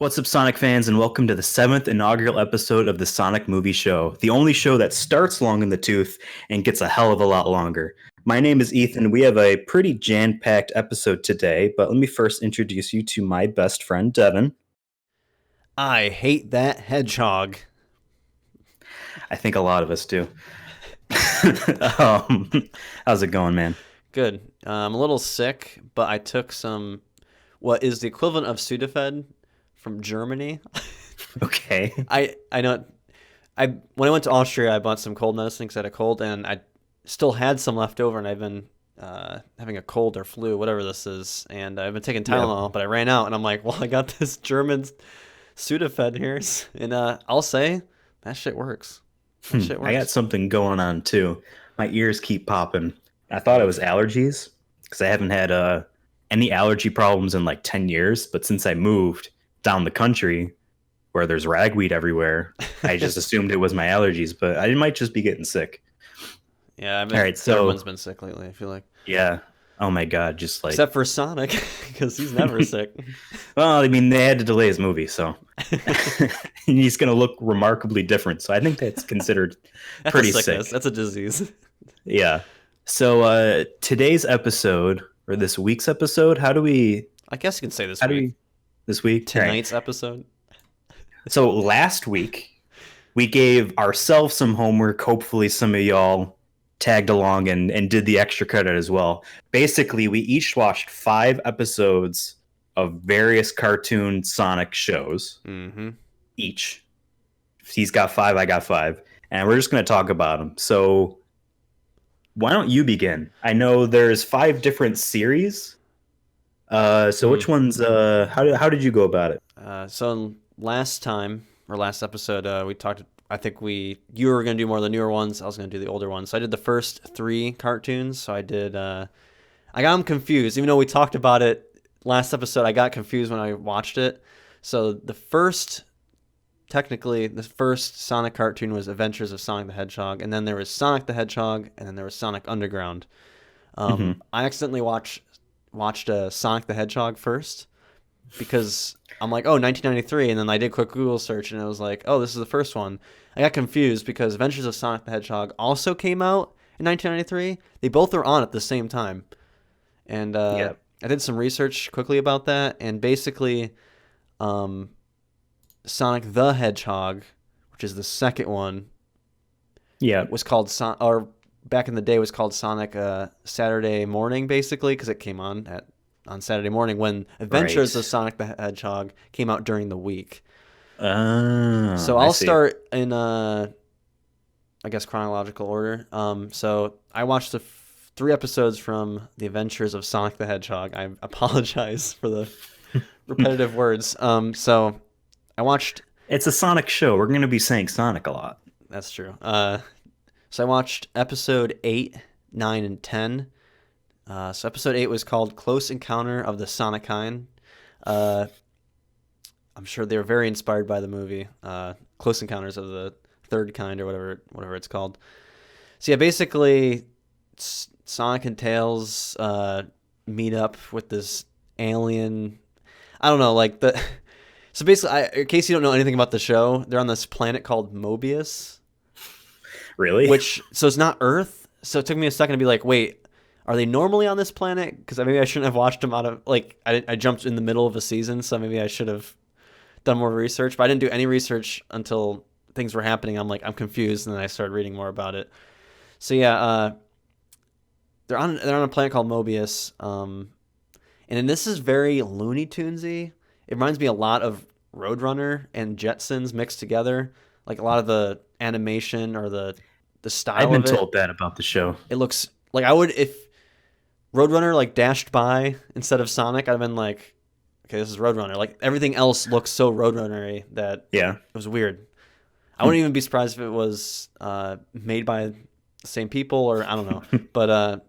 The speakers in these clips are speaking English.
What's up, Sonic fans, and welcome to the 7th inaugural episode of the Sonic Movie Show, the only show that starts long in the tooth and gets a hell of a lot longer. My name is Ethan. We have a pretty jam-packed episode today, but let me first introduce you to my best friend, Devon. I hate that hedgehog. I think a lot of us do. How's it going, man? Good. I'm a little sick, but I took some, what is the equivalent of Sudafed from Germany. Okay. I know. I when I went to Austria, I bought some cold medicine because I had a cold, and I still had some left over, and I've been having a cold or flu, whatever this is, and I've been taking Tylenol, but I ran out, and I'm like, well, I got this German Sudafed here, and I'll say that shit works. That shit I got works. something going on too. My ears keep popping. I thought it was allergies because I haven't had any allergy problems in like 10 years. But since I moved down the country where there's ragweed everywhere, I just assumed it was my allergies, but I might just be getting sick. Yeah, All right, everyone's so been sick lately, I feel like. yeah. Oh my God, just like, Except for Sonic, because he's never sick. well, I mean, they had to delay his movie, so he's going to look remarkably different. So I think that's considered That's a pretty sickness. sick. That's a disease. Yeah. So today's episode or this week's episode, I guess you can say this how do week. we this week? All right. Tonight's episode. So last week we gave ourselves some homework. Hopefully some of y'all tagged along and did the extra credit as well. Basically, we each watched 5 episodes of various cartoon Sonic shows Mm-hmm. each. He's got 5, I got 5, and we're just going to talk about them. So why don't you begin? I know there's 5 different series. So which ones? How did you go about it? So last time or last episode, we talked. I think you were gonna do more of the newer ones. I was gonna do the older ones. So I did the first 3 cartoons. So I did. I got them confused, even though we talked about it last episode. I got confused when I watched it. So technically, the first Sonic cartoon was Adventures of Sonic the Hedgehog, and then there was Sonic the Hedgehog, and then there was Sonic Underground. Mhm. I accidentally watched Sonic the Hedgehog first because I'm like, oh, 1993, and then I did a quick Google search, and it was like, oh, this is the first one. I got confused because Adventures of Sonic the Hedgehog also came out in 1993. They both were on at the same time, and Yeah. I did some research quickly about that, and basically, um, Sonic the Hedgehog, which is the second one, Yeah. was called or back in the day was called Sonic Saturday Morning, basically, because it came on Saturday morning when Adventures Right. of Sonic the Hedgehog came out during the week. So I I'll see. start in I guess chronological order. So I watched the 3 episodes from the Adventures of Sonic the Hedgehog. I apologize for the repetitive words. So I watched. It's a Sonic show. We're going to be saying Sonic a lot. That's true. So I watched episode 8, 9, and 10. So episode 8 was called Close Encounter of the Sonic Kind. I'm sure they were very inspired by the movie Close Encounters of the Third Kind, or whatever it's called. So yeah, basically Sonic and Tails meet up with this alien. I don't know, like the. So basically, in case you don't know anything about the show, they're on this planet called Mobius. Really? So it's not Earth. So it took me a second to be like, wait, are they normally on this planet? Because maybe I shouldn't have watched them out of I jumped in the middle of a season, so maybe I should have done more research. But I didn't do any research until things were happening. I'm like, I'm confused, and then I started reading more about it. So yeah, they're on a planet called Mobius, and then this is very Looney Tunesy. It reminds me a lot of Roadrunner and Jetsons mixed together. Like a lot of the animation or the I've style been of it. told that about the show. It looks like I would if Roadrunner like dashed by instead of Sonic. I'd have been like, okay, this is Roadrunner. Like everything else looks so Roadrunner-y that Yeah. it was weird. I wouldn't even be surprised if it was made by the same people or I don't know. But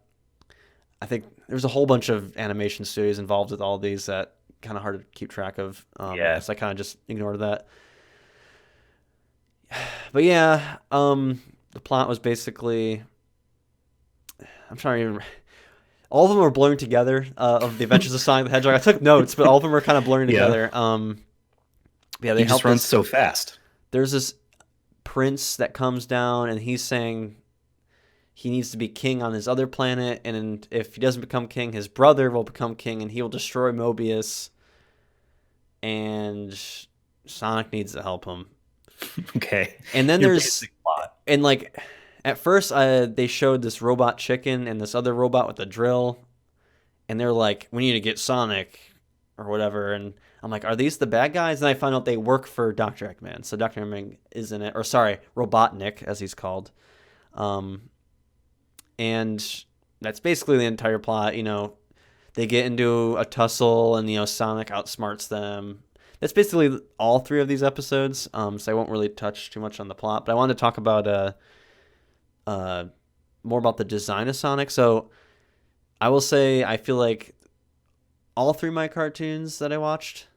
I think there's a whole bunch of animation studios involved with all these that kind of hard to keep track of. Yeah. So I kind of just ignored that. But yeah, the plot was basically I'm trying to even. All of them are blurring together of the Adventures of Sonic the Hedgehog. I took notes, but all of them are kind of blurring Yeah. together. Yeah, they He just help runs this. so fast. There's this prince that comes down, and he's saying he needs to be king on his other planet, and if he doesn't become king, his brother will become king, and he will destroy Mobius. And Sonic needs to help him. Okay. And then Your there's basic plot. and like at first they showed this robot chicken and this other robot with a drill, and they're like, we need to get Sonic or whatever. And I'm like, are these the bad guys? And I find out they work for Dr. Eggman. So Dr. Eggman is in it, or sorry, Robotnik as he's called. Um, and that's basically the entire plot. They get into a tussle, and Sonic outsmarts them. That's basically all three of these episodes. So I won't really touch too much on the plot, but I wanted to talk about uh, more about the design of Sonic. So I will say I feel like all three of my cartoons that I watched,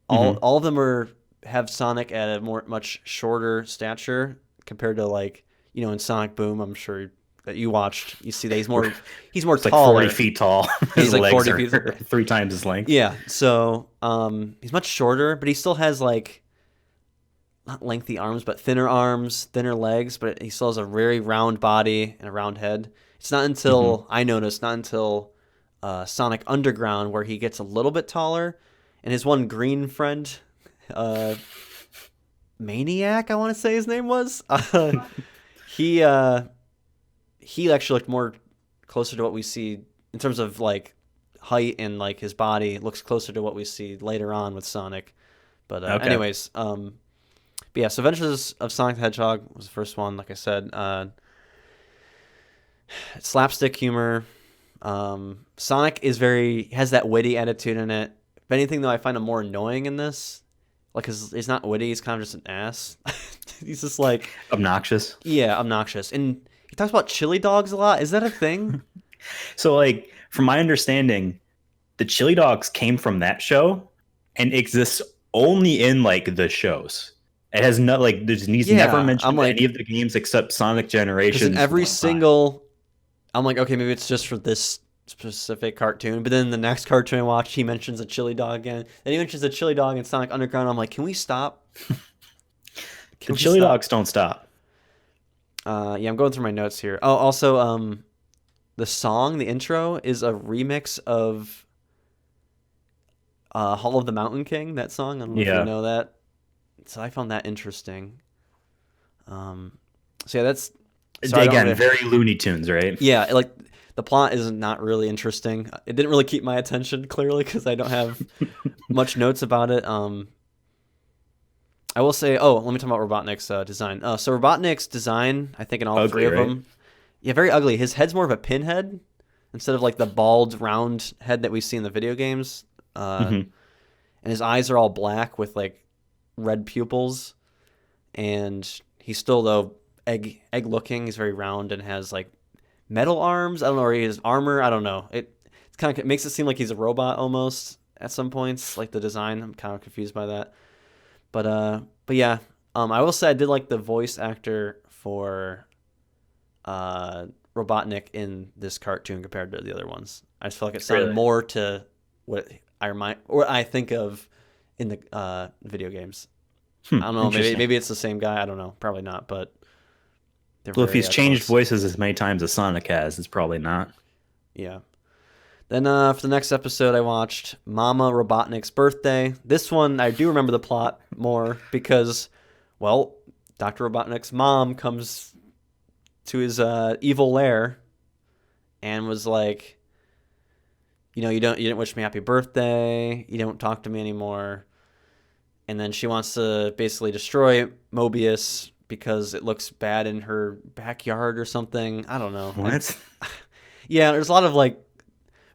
all Hmm. all of them have Sonic at a much shorter stature compared to in Sonic Boom. I'm sure that you watched. You see that he's more It's like 40 taller. feet tall. Yeah, His he's like legs 40 are feet. 3 times his length. Yeah, so he's much shorter, but he still has not lengthy arms, but thinner arms, thinner legs. But he still has a very round body and a round head. It's not Hmm. until I noticed, not until Sonic Underground, where he gets a little bit taller, and his one green friend, uh, Maniac, I want to say his name was. He he actually looked more closer to what we see in terms of height, and his body looks closer to what we see later on with Sonic. But Okay. anyways, but yeah, so Adventures of Sonic the Hedgehog was the first one. Like I said, slapstick humor. Sonic has that witty attitude in it. If anything, though, I find him more annoying in this. Like, 'cause he's not witty; he's kind of just an ass. He's just Obnoxious. yeah, obnoxious, and he talks about chili dogs a lot. Is that a thing? So, like, from my understanding, the chili dogs came from that show and exists only in like the shows. It has not like he's never Yeah, I'm mentioned any like, of the games except Sonic because in Generations every one time. single, I'm like, okay, maybe it's just for this specific cartoon. But then the next cartoon I watch, he mentions a chili dog again. Then he mentions a chili dog in Sonic Underground. I'm like, can we stop? The Can we chili stop? dogs don't stop. Yeah, I'm going through my notes here. Oh, also, the song, the intro, is a remix of Hall of the Mountain King. That song. I don't know if you Yeah. know that. So I found that interesting. So yeah, that's. So I don't Again, really. very Looney Tunes, right? Yeah, the plot is not really interesting. It didn't really keep my attention clearly because I don't have much notes about it. I will say, oh, let me talk about Robotnik's design. So Robotnik's design, I think in all three Ugly, of right? them, yeah, very ugly. His head's more of a pinhead instead of like the bald, round head that we see in the video games. Hmm. And his eyes are all black with red pupils, and he's still though egg looking. He's very round and has metal arms. I don't know, or he has armor. I don't know. It's kind of it makes it seem like he's a robot almost at some points. Like the design, I'm kind of confused by that. But yeah, I will say I did like the voice actor for uh Robotnik in this cartoon compared to the other ones. I just feel like it sounded Really? more to what I think of in the video games. I don't know. Maybe Interesting. maybe it's the same guy. I don't know. Probably not. But they're Well, if very he's changed close. voices as many times as Sonic has, it's probably not. Yeah. Then for the next episode, I watched Mama Robotnik's birthday. This one, I do remember the plot more because, well, Dr. Robotnik's mom comes to his evil lair and was like, you didn't wish me happy birthday. You don't talk to me anymore. And then she wants to basically destroy Mobius because it looks bad in her backyard or something. I don't know. What? Yeah, there's a lot of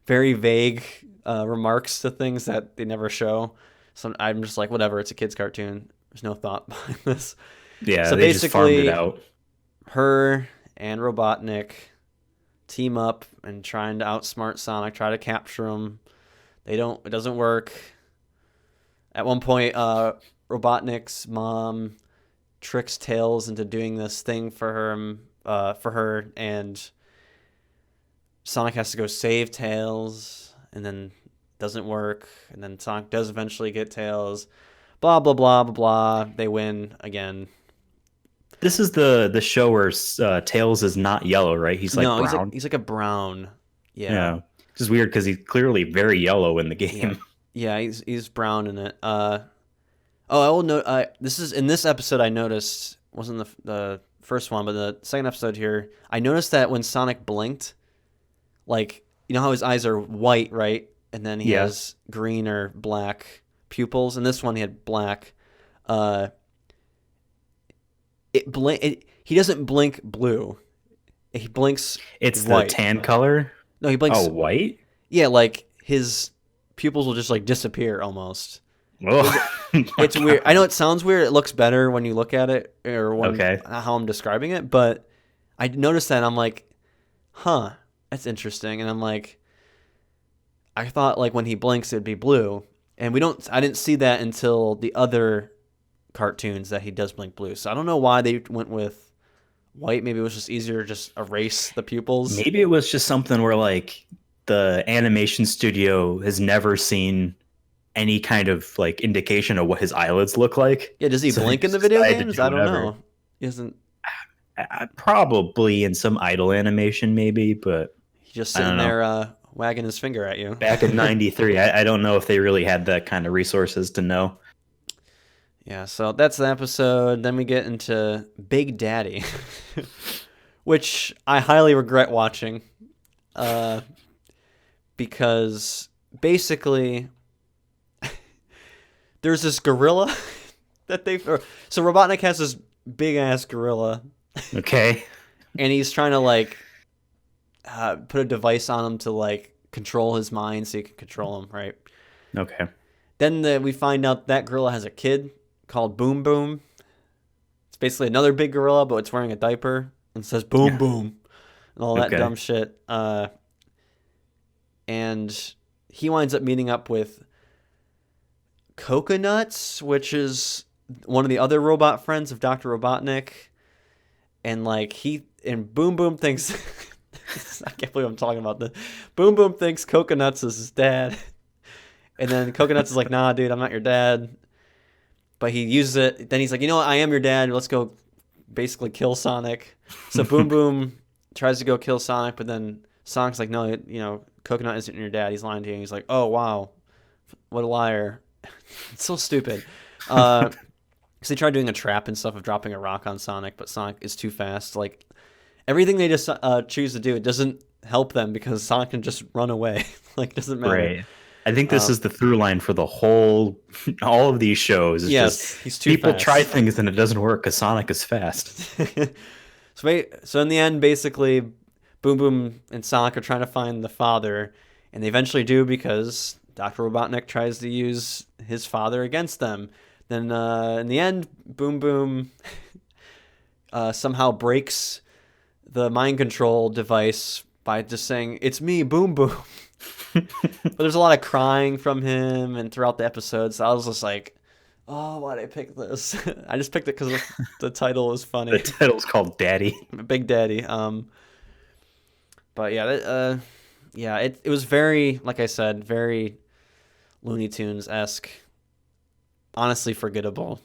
very vague remarks to things that they never show. So I'm just like, whatever. It's a kids' cartoon. There's no thought behind this. Yeah, So they just farmed it basically, out. her and Robotnik team up and trying to outsmart Sonic, try to capture him. They don't. It doesn't work. At one point, Robotnik's mom tricks Tails into doing this thing for her, and Sonic has to go save Tails, and then doesn't work, and then Sonic does eventually get Tails. blah blah blah blah blah. They win again. This is the show where Tails is not yellow, right? He's like No, brown. he's like a brown. Yeah, Yeah, which is weird because he's clearly very yellow in the yeah, game. yeah. He's brown in it. Oh, I will note. This is in this episode. I noticed wasn't the first one, but the second episode here. I noticed that when Sonic blinked, like you know how his eyes are white, right? And then he Yeah, has green or black pupils. And this one he had black. Uh, he doesn't blink blue. He blinks it's the white. tan color. No, he blinks. Oh, white. Yeah, like his pupils will just like disappear almost. Oh, It's weird. I know it sounds weird. It looks better when you look at it or when okay. how I'm describing it, but I noticed that and I'm like, huh, that's interesting. And I'm like, I thought like when he blinks it'd be blue, and I didn't see that until the other cartoons that he does blink blue. So I don't know why they went with white. Maybe it was just easier to just erase the pupils. Maybe it was just something where like the animation studio has never seen any kind of like indication of what his eyelids look like. Yeah, does he So they blink in the just video decided to games? do I don't whatever. know. He doesn't. Probably in some idle animation, maybe, but He's just I sitting don't know. there wagging his finger at you. Back in '93, I don't know if they really had that kind of resources to know. Yeah, so that's the episode. Then we get into Big Daddy, which I highly regret watching, uh, because basically there's this gorilla that so Robotnik has this big ass gorilla, Okay. and he's trying to like put a device on him to like control his mind so he can control him, right? Okay. Then we find out that gorilla has a kid called Boom Boom. It's basically another big gorilla, but it's wearing a diaper and says Boom Boom and all that Okay. dumb shit. And he winds up meeting up with Coconuts, which is one of the other robot friends of Dr. Robotnik. And like Boom Boom thinks I can't believe I'm talking about this. Boom Boom thinks Coconuts is his dad. And then Coconuts is like, nah, dude, I'm not your dad. But he uses it. Then he's like, you know what? I am your dad. Let's go basically kill Sonic. So Boom Boom tries to go kill Sonic, but then Sonic's like, no, you know, Coconut isn't your dad. He's lying to you. And he's like, oh, wow. What a liar. It's so stupid. Because they tried doing a trap and stuff of dropping a rock on Sonic, but Sonic is too fast. Like, everything they just choose to do, it doesn't help them because Sonic can just run away. Like, it doesn't matter. Right. I think this is the through line for the whole, all of these shows. It's Yes, just he's too people fast. try things and it doesn't work because Sonic is fast. So in the end, basically, Boom Boom and Sonic are trying to find the father, and they eventually do because Dr. Robotnik tries to use his father against them. Then in the end, Boom Boom somehow breaks the mind control device by just saying, "It's me, Boom Boom." But there's a lot of crying from him and throughout the episode, so I was just like, oh, why'd I pick this? I just picked it because the title is funny. The title's called Daddy. Big Daddy. But yeah, it was very, like I said, very Looney Tunes-esque. Honestly, forgettable.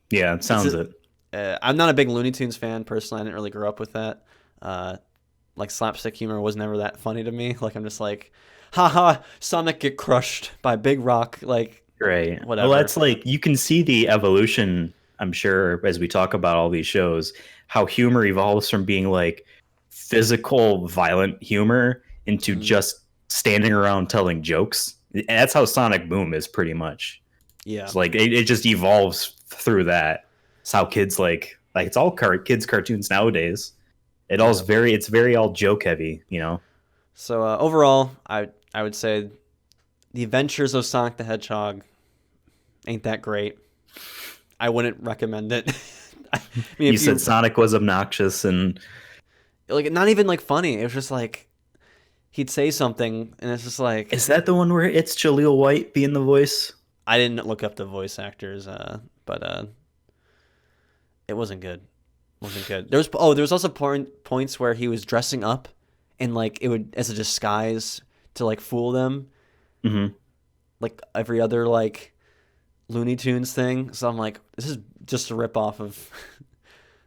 Yeah, it sounds it. I'm not a big Looney Tunes fan personally. I didn't really grow up with that. Like slapstick humor was never that funny to me. Like I'm just like, haha, Sonic get crushed by a big rock. Like Right. whatever. Well, that's like you can see the evolution, I'm sure, as we talk about all these shows, how humor evolves from being like physical, violent humor into just standing around telling jokes. And that's how Sonic Boom is pretty much. Yeah. It's like it just evolves through that. It's how kids like it's all kids cartoons nowadays. It's very all joke heavy, you know. So overall, I would say the Adventures of Sonic the Hedgehog ain't that great. I wouldn't recommend it. I mean, You said Sonic was obnoxious and like not even like funny. It was just like he'd say something and it's just like, is that the one where it's Jaleel White being the voice? I didn't look up the voice actors, but it wasn't good. Wasn't good. There was also points where he was dressing up and like it would as a disguise to like fool them. Mm-hmm. Like every other like Looney Tunes thing. So I'm like, this is just a rip off of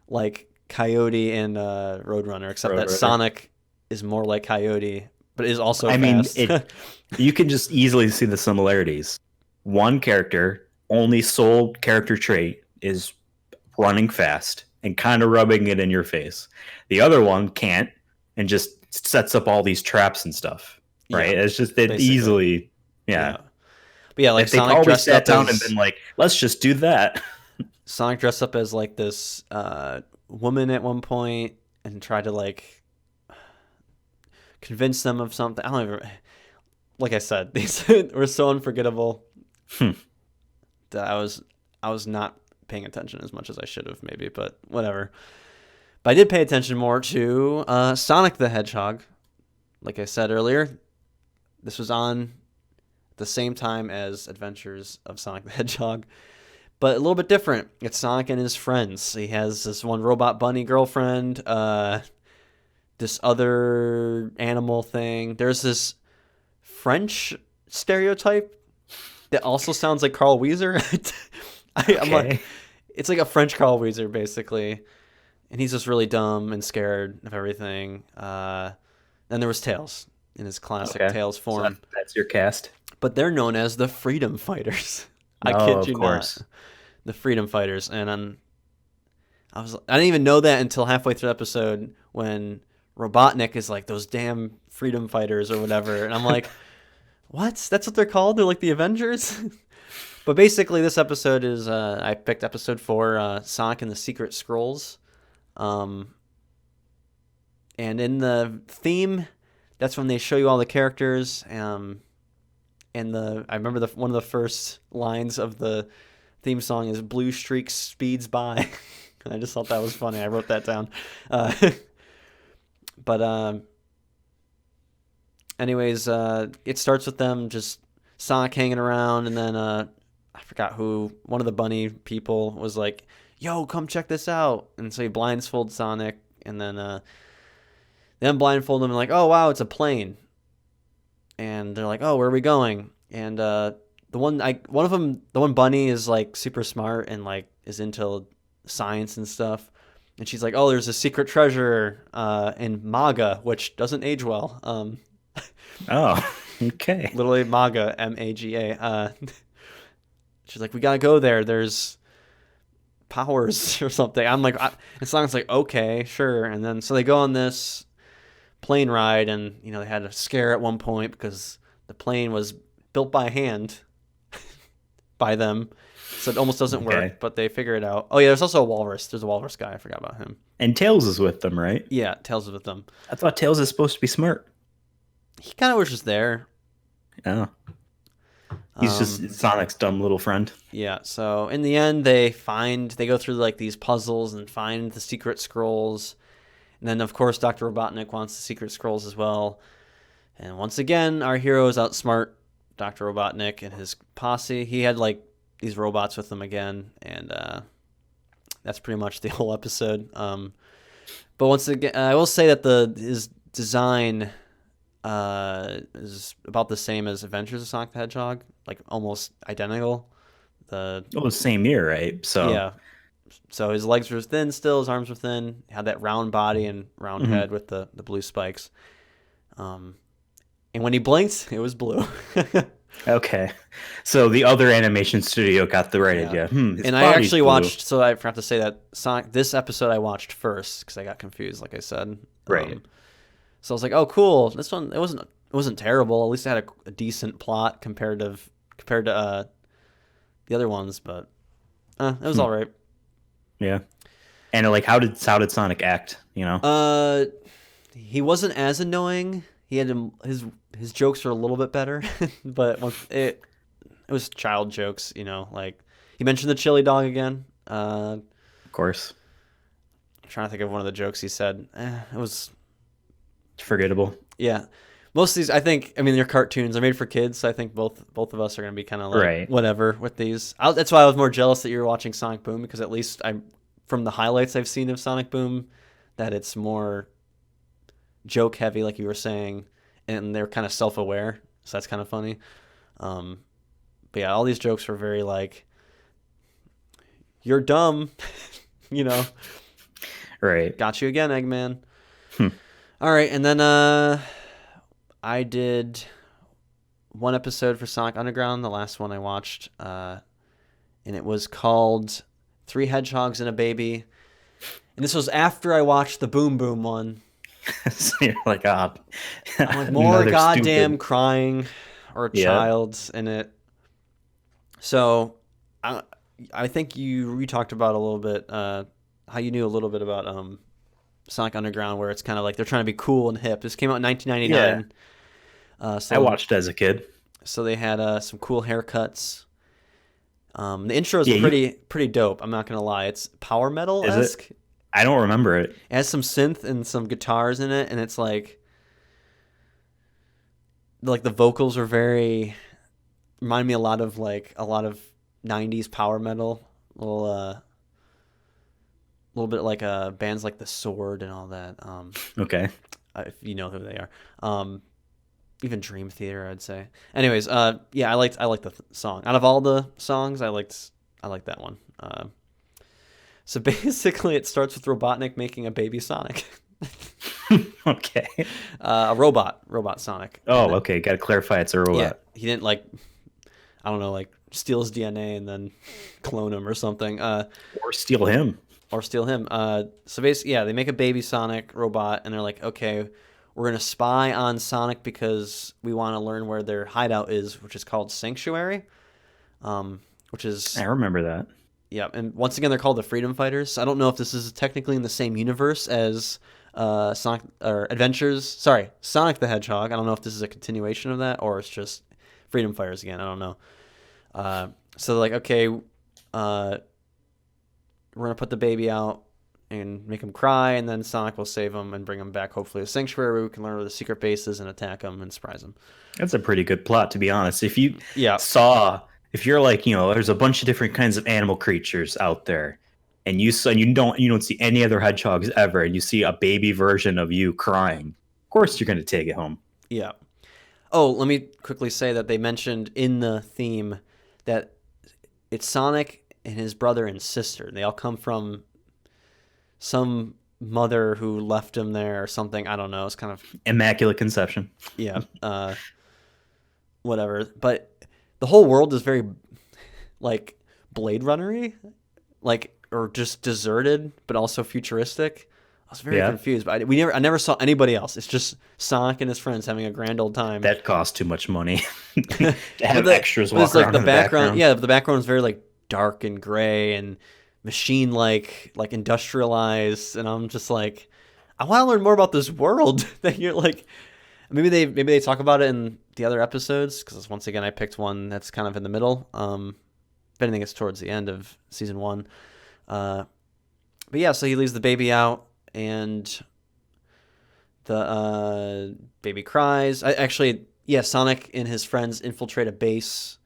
like Coyote and Roadrunner, except that Roadrunner. Sonic is more like Coyote, but is also I mean, fast. it. You can just easily see the similarities. One character, only sole character trait is running fast and kind of rubbing it in your face. The other one can't and just sets up all these traps and stuff. Yeah, Right? It's just that basically. easily, yeah. Yeah. But yeah, like If they Sonic always dressed sat up down and as been like, let's just do that. like this woman at one point and tried to like convince them of something. I don't even like I said, these were so unforgettable Hmm. that I was not paying attention as much as I should have maybe, but whatever. But I did pay attention more to Sonic the Hedgehog. Like I said earlier, this was on the same time as Adventures of Sonic the Hedgehog, but a little bit different. It's Sonic and his friends. He has this one robot bunny girlfriend, this other animal thing. There's this French stereotype that also sounds like Carl Weezer. I'm like, Okay. it's like a French Carl Weezer basically, and he's just really dumb and scared of everything. Then there was Tails in his classic Okay. Tails So form, that's your cast. but they're known as the Freedom Fighters. I Oh, kid of you not, course. the Freedom Fighters. And I didn't even know that until halfway through the episode when Robotnik is like those damn Freedom Fighters or whatever, and I'm like, what? That's what they're called? They're like the Avengers. But basically, this episode is I picked episode 4, Sonic and the Secret Scrolls. Um, and in the theme, that's when they show you all the characters. And I remember one of the first lines of the theme song is "Blue Streak speeds by." I just thought that was funny. I wrote that down. Uh, but anyways, it starts with them just Sonic hanging around, and then I forgot who, one of the bunny people was like, "Yo, come check this out," and so he blindfolds Sonic, and then blindfold him and like, "Oh wow, it's a plane," and they're like, "Oh, where are we going?" And the one bunny is like super smart and like is into science and stuff. And she's like, "Oh, there's a secret treasure in MAGA, which doesn't age well." Oh, okay. Literally MAGA, MAGA. She's like, "We gotta go there. There's powers or something." I'm like, and Sonic's like, "Okay, sure." And then so they go on this plane ride, and they had a scare at one point because the plane was built by hand by them, so it almost doesn't Okay. work. But they figure it out. Oh yeah, there's also a walrus. There's a walrus guy. I forgot about him. And Tails is with them, right? Yeah, Tails is with them. I thought Tails is supposed to be smart. He kind of was just there. Oh, he's just Sonic's dumb little friend. Yeah, so in the end, they go through like these puzzles and find the secret scrolls. And then, of course, Dr. Robotnik wants the secret scrolls as well. And once again, our heroes outsmart Dr. Robotnik and his posse. He had like these robots with him again, and that's pretty much the whole episode. But once again, I will say that his design is about the same as Adventures of Sonic the Hedgehog, like almost identical. Oh, same year, right? So, Yeah. So his legs were thin still, his arms were thin, had that round body and round mhm. head with the blue spikes. And when he blinked, it was blue. Okay. So the other animation studio got the right Yeah. idea. His And I body's actually blue. watched, so I forgot to say that Sonic, this episode I watched first because I got confused, like I said. Right. So I was like, oh, cool. This one, it wasn't terrible. At least it had a decent plot compared to the other ones, but it was all right. Yeah. And like, how did Sonic act? He wasn't as annoying. He had his jokes were a little bit better, but it was child jokes, like he mentioned the chili dog again. Of course. I'm trying to think of one of the jokes he said. It was Forgettable. yeah. Most of these, I think, I mean, they're cartoons. They're made for kids, so I think both of us are gonna be kind of like Right. whatever with these. That's why I was more jealous that you were watching Sonic Boom because at least from the highlights I've seen of Sonic Boom, that it's more joke heavy, like you were saying, and they're kind of self aware, so that's kind of funny. But yeah, all these jokes were very like you're dumb. You know, Right. got you again, Eggman. Hmm. All right, and then I did one episode for Sonic Underground, the last one I watched, and it was called Three Hedgehogs and a Baby. And this was after I watched the Boom Boom one. So you're like, ah, I'm like, more another goddamn stupid. crying or a Yeah. child in it. So I think you talked about a little bit how you knew a little bit about Sonic Underground, where it's kind of like they're trying to be cool and hip. This came out in Yeah. 1999. I watched it as a kid. So they had some cool haircuts. The intro is Yeah, you pretty dope. I'm not gonna lie, it's power metal is it? esque. It I don't remember it. has some synth and some guitars in it, and it's like the vocals are very remind me a lot of 90s power metal, little bit like bands like The Sword and all that. Okay. If you know who they are. Even Dream Theater, I'd say. Anyways, yeah, I liked the song. Out of all the songs, I liked that one. So basically, it starts with Robotnik making a baby Sonic, Okay. a robot Sonic. And Oh, then, okay. Got to clarify it's a yeah, robot. he didn't like I don't know like steal his DNA and then clone him or something. Or steal him. Or steal him. So basically, yeah, they make a baby Sonic robot, and they're like, okay, we're gonna spy on Sonic because we want to learn where their hideout is, which is called Sanctuary. Which is I remember that. yeah, and once again, they're called the Freedom Fighters. I don't know if this is technically in the same universe as Sonic or Adventures. Sorry, Sonic the Hedgehog. I don't know if this is a continuation of that or it's just Freedom Fighters again. I don't know. So they're like, okay, we're gonna put the baby out and make him cry, and then Sonic will save him and bring him back, hopefully, to Sanctuary, where we can learn where the secret base is and attack him and surprise him. That's a pretty good plot, to be honest. If you Yeah, if you're like, there's a bunch of different kinds of animal creatures out there, and you don't see any other hedgehogs ever, and you see a baby version of you crying, of course you're gonna take it home. yeah. Oh, let me quickly say that they mentioned in the theme that it's Sonic and his brother and sister. They all come from some mother who left him there or something. I don't know. It's kind of Immaculate conception. yeah, whatever. But the whole world is very like Blade Runner-y, like or just deserted, but also futuristic. I was very Yeah. confused, but I never saw anybody else. It's just Sonic and his friends having a grand old time. That costs too much money to have But extras but walk it's like around the in the background. background. Yeah, the background is very like dark and gray and machine like industrialized, and I'm just like, I want to learn more about this world. That you're like, maybe they talk about it in the other episodes because once again I picked one that's kind of in the middle. If anything, it's towards the end of season 1. But yeah, so he leaves the baby out, and the baby cries. Sonic and his friends infiltrate a base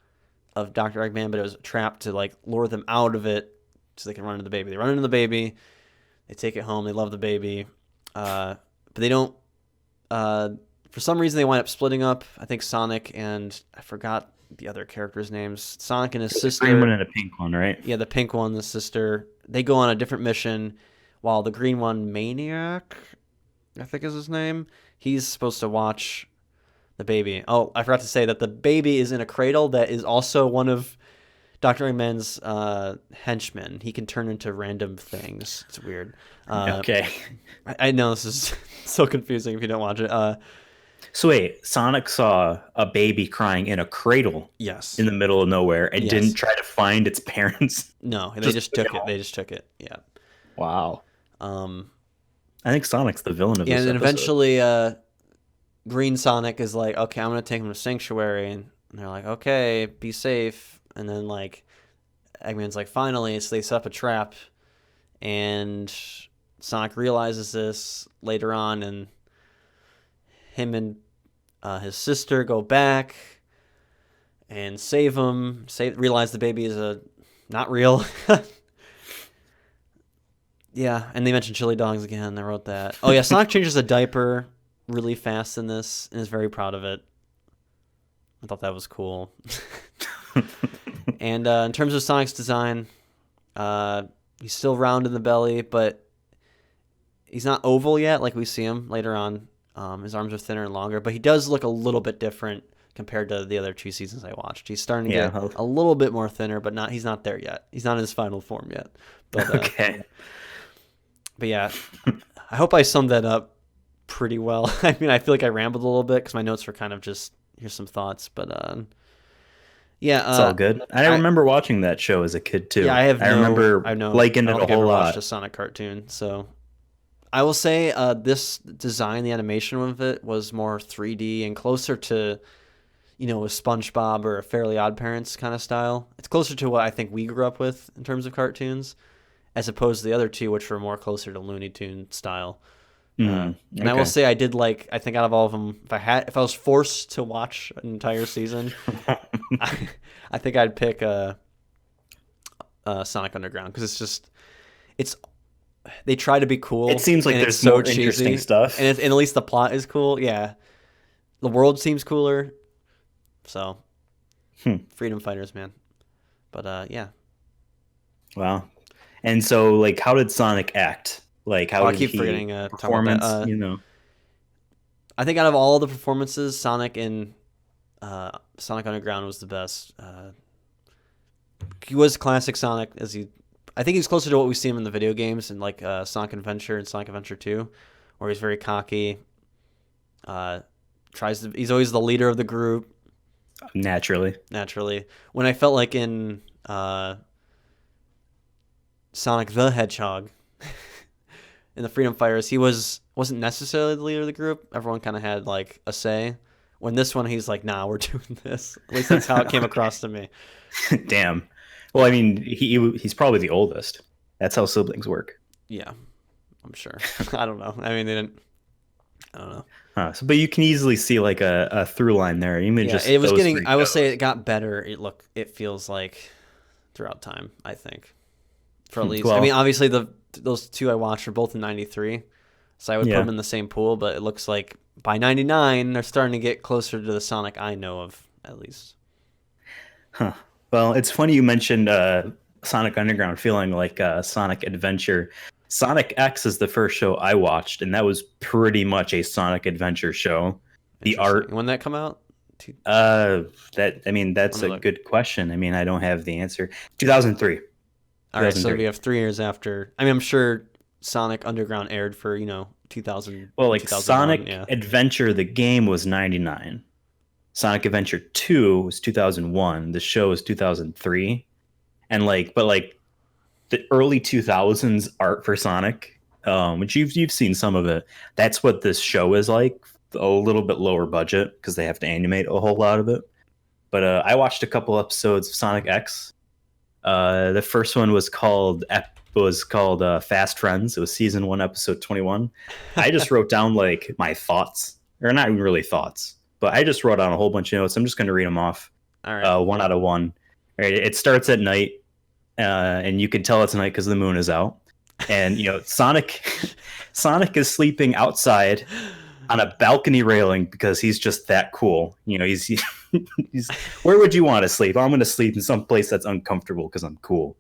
of Dr. Eggman, but it was a trap to like lure them out of it so they can run into the baby. They run into the baby, they take it home, they love the baby, but they don't. For some reason, they wind up splitting up. I think Sonic and I forgot the other characters' names. Sonic and his sister. Green one and a pink one, right? Yeah, the pink one, the sister. They go on a different mission, while the green one, Maniac, I think is his name. He's supposed to watch the baby. Oh, I forgot to say that the baby is in a cradle that is also one of Dr. Eggman's henchmen. He can turn into random things. It's weird. Okay. I know this is so confusing if you don't watch it. So wait, Sonic saw a baby crying in a cradle Yes. in the middle of nowhere and Yes. didn't try to find its parents. No, they Just just took it. They just took it. Yeah. Wow. Um, I think Sonic's the villain of yeah, this and then episode. eventually, Green Sonic is like, okay, I'm gonna take him to Sanctuary, and they're like, okay, be safe. And then like, Eggman's like, finally, so they set up a trap, and Sonic realizes this later on, and him and his sister go back and save him. Realize the baby is not real. Yeah, and they mentioned chili dogs again. I wrote that. Oh yeah, Sonic changes a diaper really fast in this and is very proud of it. I thought that was cool. And in terms of Sonic's design, He's still round in the belly, but he's not oval yet like we see him later on. His arms are thinner and longer, but he does look a little bit different compared to the other 2 seasons I watched. He's starting to Yeah. get a little bit more thinner, but he's not there yet. He's not in his final form yet. But Okay. but yeah, I hope I summed that up pretty well. I mean, I feel like I rambled a little bit because my notes were kind of just here's some thoughts, but yeah, It's all good. I remember watching that show as a kid too. yeah, I remember liking I it don't a think I whole ever lot. watched a Sonic cartoon, so I will say this design, the animation of it was more 3D and closer to, a SpongeBob or a Fairly Odd Parents kind of style. It's closer to what I think we grew up with in terms of cartoons, as opposed to the other two, which were more closer to Looney Tune style. And I will say I did like, I think out of all of them, if I was forced to watch an entire season, I think I'd pick Sonic Underground because they try to be cool. It seems like and there's it's so more cheesy, interesting stuff. and at least the plot is cool. Yeah, the world seems cooler. So, freedom fighters, man. But yeah. Wow. And so, like, how did Sonic act? Like, how I did keep he forgetting performance? talk about that. I think out of all the performances, Sonic in Sonic Underground was the best. He was classic Sonic, I think he's closer to what we see him in the video games in like Sonic Adventure and Sonic Adventure 2, where he's very cocky. He's always the leader of the group. Naturally. When I felt like in Sonic the Hedgehog in the Freedom Fighters, he wasn't necessarily the leader of the group. Everyone kind of had like a say. When this one, he's like, "Nah, we're doing this." At least that's how it came across to me. Damn. Well, I mean, he's probably the oldest. That's how siblings work. Yeah, I'm sure. I don't know. I mean, they didn't. I don't know. But you can easily see like a through line there. Even just it was those getting. three I will shows. say it got better. It feels like throughout time. I think for at least. Well, I mean, obviously those two I watched are both in '93, so I would put them in the same pool. But it looks like by '99 they're starting to get closer to the Sonic I know of, at least. Huh. Well, it's funny you mentioned Sonic Underground feeling like Sonic Adventure. Sonic X is the first show I watched, and that was pretty much a Sonic Adventure show. The art. When that come out? That's a good question. I mean, I don't have the answer. 2003. All right, so we have 3 years after. I mean, I'm sure Sonic Underground aired for 2000. Well, like Sonic Adventure, the game was 99. Sonic Adventure 2 was 2001. The show was 2003. And the early 2000s art for Sonic, which you've seen some of it. That's what this show is like. A little bit lower budget because they have to animate a whole lot of it. But I watched a couple episodes of Sonic X. The first one was called Fast Friends. It was season 1, episode 21. I just wrote down like my thoughts, or not even really thoughts, but I just wrote down a whole bunch of notes. I'm just going to read them off. All right. 1 out of 1. All right, it starts at night, and you can tell it's night because the moon is out. And Sonic is sleeping outside on a balcony railing because he's just that cool. He's where would you want to sleep? I'm going to sleep in some place that's uncomfortable because I'm cool.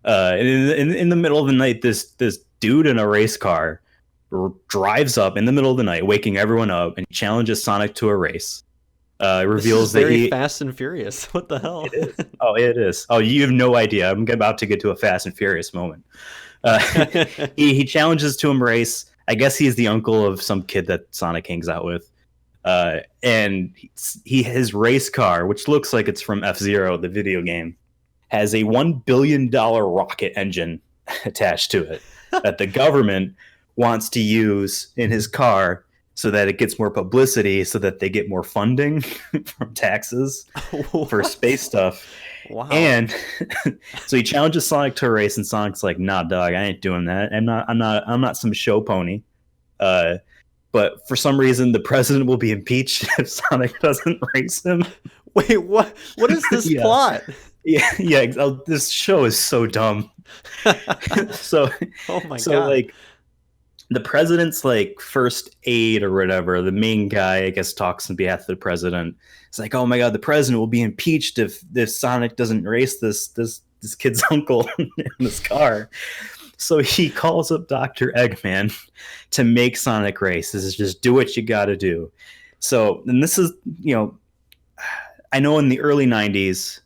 In the middle of the night, this dude in a race car drives up in the middle of the night, waking everyone up, and challenges Sonic to a race. Reveals this is that very Fast and Furious. What the hell? It is. It is. Oh, you have no idea. I'm about to get to a Fast and Furious moment. He challenges to a race. I guess he's the uncle of some kid that Sonic hangs out with. And his race car, which looks like it's from F-Zero, the video game, has a $1 billion rocket engine attached to it that the government wants to use in his car so that it gets more publicity, so that they get more funding from taxes for space stuff. Wow. And so he challenges Sonic to a race, and Sonic's like, "Nah, dog, I ain't doing that. I'm not some show pony." But for some reason, the president will be impeached if Sonic doesn't race him. Wait, what? What is this plot? Yeah. This show is so dumb. So, oh my so god. like, the president's like first aide or whatever, the main guy, I guess, talks on behalf of the president. It's like, oh my god, the president will be impeached if Sonic doesn't race this this kid's uncle in this car. So he calls up Dr. Eggman to make Sonic race. This is just do what you got to do. So, and this is, I know in the early 90s,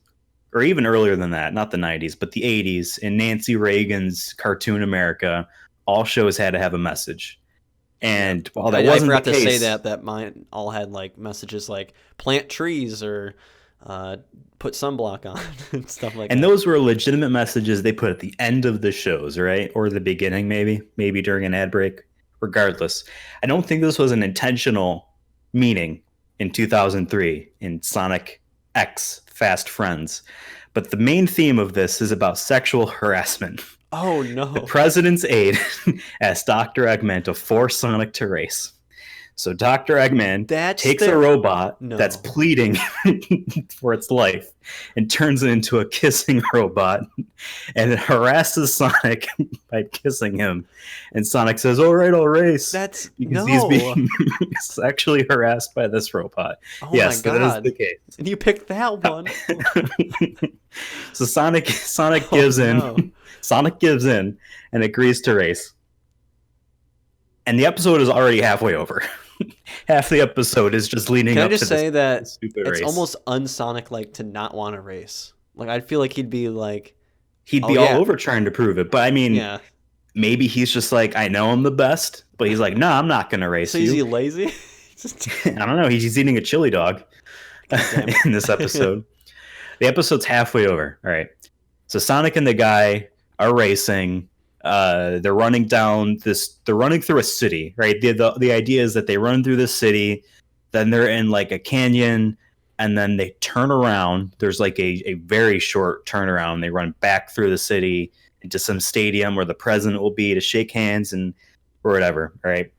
or even earlier than that, not the 90s, but the 80s, in Nancy Reagan's Cartoon America, all shows had to have a message. And while that wasn't I forgot the to case, say that mine all had like messages like plant trees or put sunblock on and stuff like and that. those were legitimate messages they put at the end of the shows, right? Or the beginning, maybe during an ad break. Regardless, I don't think this was an intentional meaning in 2003 in Sonic X Fast Friends. But the main theme of this is about sexual harassment. Oh no! The president's aide asked Dr. Eggman to force Sonic to race. So Dr. Eggman takes a robot that's pleading for its life and turns it into a kissing robot, and it harasses Sonic by kissing him. And Sonic says, "All right, I'll race." He's being sexually harassed by this robot. Oh yes, my God. that is the case. And you picked that one. So Sonic gives in. No. Sonic gives in and agrees to race. And the episode is already halfway over. Half the episode is just leading up to this. Can I just say that stupid it's race. almost un-Sonic like to not want to race? Like I'd feel like he'd be like all over trying to prove it. But I mean, maybe he's just like, I know I'm the best, but he's like, no, I'm not gonna race you. So is he lazy? I don't know. He's eating a chili dog in this episode. The episode's halfway over. All right. So Sonic and the guy are racing. They're running they're running through a city, right? The idea is that they run through this city, then they're in like a canyon, and then they turn around. There's like a very short turnaround. They run back through the city into some stadium where the president will be to shake hands or whatever, right?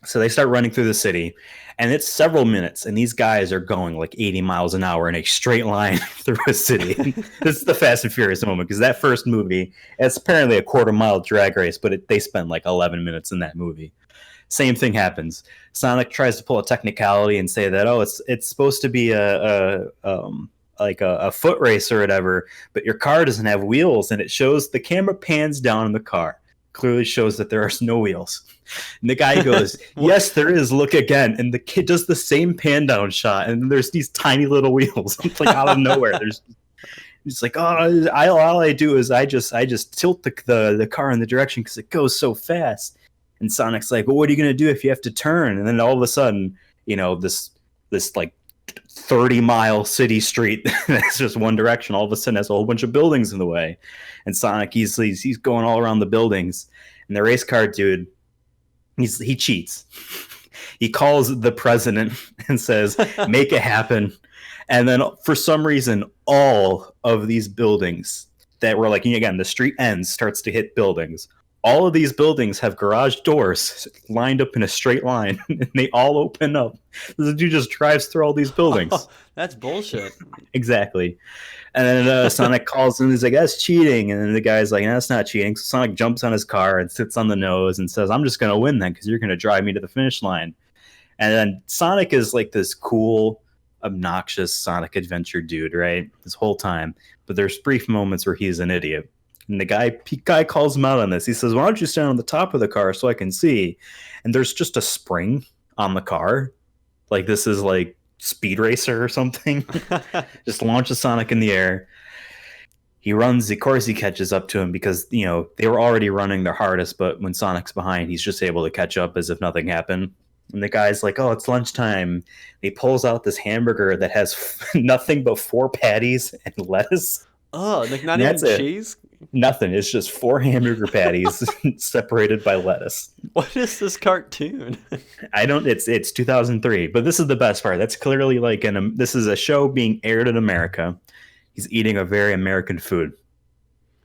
So they start running through the city, and it's several minutes, and these guys are going like 80 miles an hour in a straight line through a city. This is the Fast and Furious moment, because that first movie, it's apparently a quarter-mile drag race, but they spend like 11 minutes in that movie. Same thing happens. Sonic tries to pull a technicality and say that, it's supposed to be a foot race or whatever, but your car doesn't have wheels, and it shows the camera pans down in the car. Clearly shows that there are no wheels. And the guy goes, yes, there is. Look again. And the kid does the same pan down shot. And there's these tiny little wheels. It's like out of nowhere. It's like, all I do is I just tilt the car in the direction because it goes so fast. And Sonic's like, well, what are you going to do if you have to turn? And then all of a sudden, this like 30-mile city street that's just one direction, all of a sudden has a whole bunch of buildings in the way. And Sonic he's going all around the buildings, and the race car dude, he cheats. He calls the president and says, make it happen. And then for some reason, all of these buildings that were like, again, the street ends, starts to hit buildings. All of these buildings have garage doors lined up in a straight line, and they all open up. The dude just drives through all these buildings. Oh, that's bullshit. Exactly. And then Sonic calls him and he's like, that's cheating. And then the guy's like, no, that's not cheating. So Sonic jumps on his car and sits on the nose and says, I'm just going to win then because you're going to drive me to the finish line. And then Sonic is like this cool, obnoxious Sonic Adventure dude, right? This whole time. But there's brief moments where he's an idiot. And the guy calls him out on this. He says, why don't you stand on the top of the car so I can see? And there's just a spring on the car. Like this is like Speed Racer or something. Just launches Sonic in the air. He runs. Of course, he catches up to him because, they were already running their hardest. But when Sonic's behind, he's just able to catch up as if nothing happened. And the guy's like, oh, it's lunchtime. He pulls out this hamburger that has nothing but 4 patties and lettuce. Oh, like not even cheese? Nothing. It's just 4 hamburger patties separated by lettuce. What is this cartoon? It's 2003, but this is the best part. That's clearly like this is a show being aired in America. He's eating a very American food.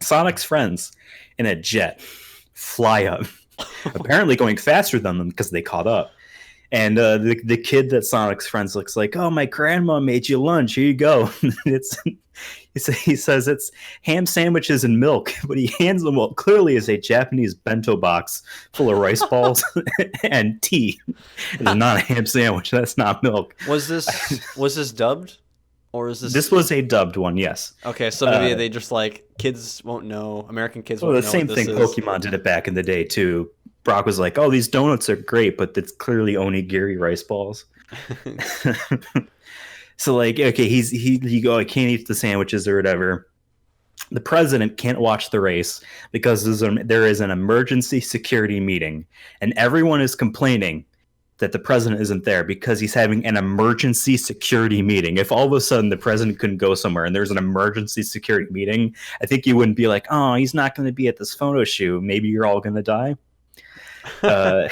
Sonic's friends in a jet fly up, apparently going faster than them because they caught up. And the kid that Sonic's friends looks like, oh, my grandma made you lunch. Here you go. He says it's ham sandwiches and milk, but he hands them what clearly is a Japanese bento box full of rice balls and tea. It's not a ham sandwich. That's not milk. Was this dubbed? Or is this This was a dubbed one, yes. okay? So maybe Uh, they just like kids won't know. American kids well, won't the know what same this thing. is. Pokemon did it back in the day too. Brock was like, "Oh, these donuts are great, but it's clearly onigiri rice balls." So like, okay, he go, I can't eat the sandwiches or whatever. The president can't watch the race because there is an emergency security meeting, and everyone is complaining that the president isn't there because he's having an emergency security meeting. If all of a sudden the president couldn't go somewhere and there's an emergency security meeting, I think you wouldn't be like, oh, he's not going to be at this photo shoot. Maybe you're all going to die. Uh,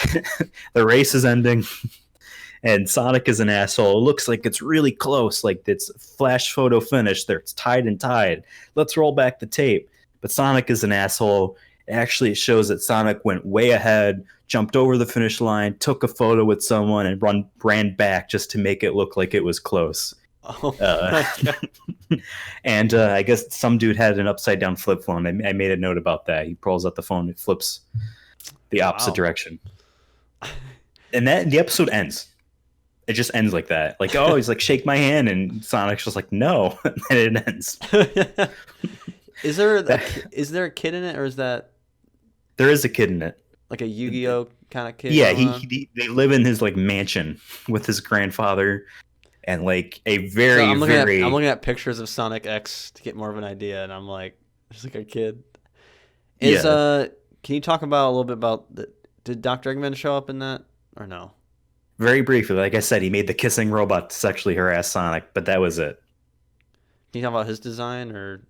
the race is ending. And Sonic is an asshole. It looks like it's really close, like it's flash photo finish. There, it's tied and tied. Let's roll back the tape. But Sonic is an asshole. Actually, it shows that Sonic went way ahead, jumped over the finish line, took a photo with someone, and ran back just to make it look like it was close. Oh Uh, my God. and I guess some dude had an upside down flip phone. I made a note about that. He pulls out the phone, it flips the opposite Wow. direction, and that the episode ends. It just ends like that. Like, oh, he's like, shake my hand, and Sonic's just like, no, and it ends. Is there is there a kid in it, or is that There is a kid in it. like a Yu-Gi-Oh kind of kid? Yeah, going on? they live in his like mansion with his grandfather, and like a So very I'm looking at pictures of Sonic X to get more of an idea, and I'm like, there's like a kid. Is yeah, can you talk about a little bit about did Dr. Eggman show up in that or no? very briefly. Like I said, he made the kissing robot to sexually harass Sonic, but that was it. Can you talk about his design or?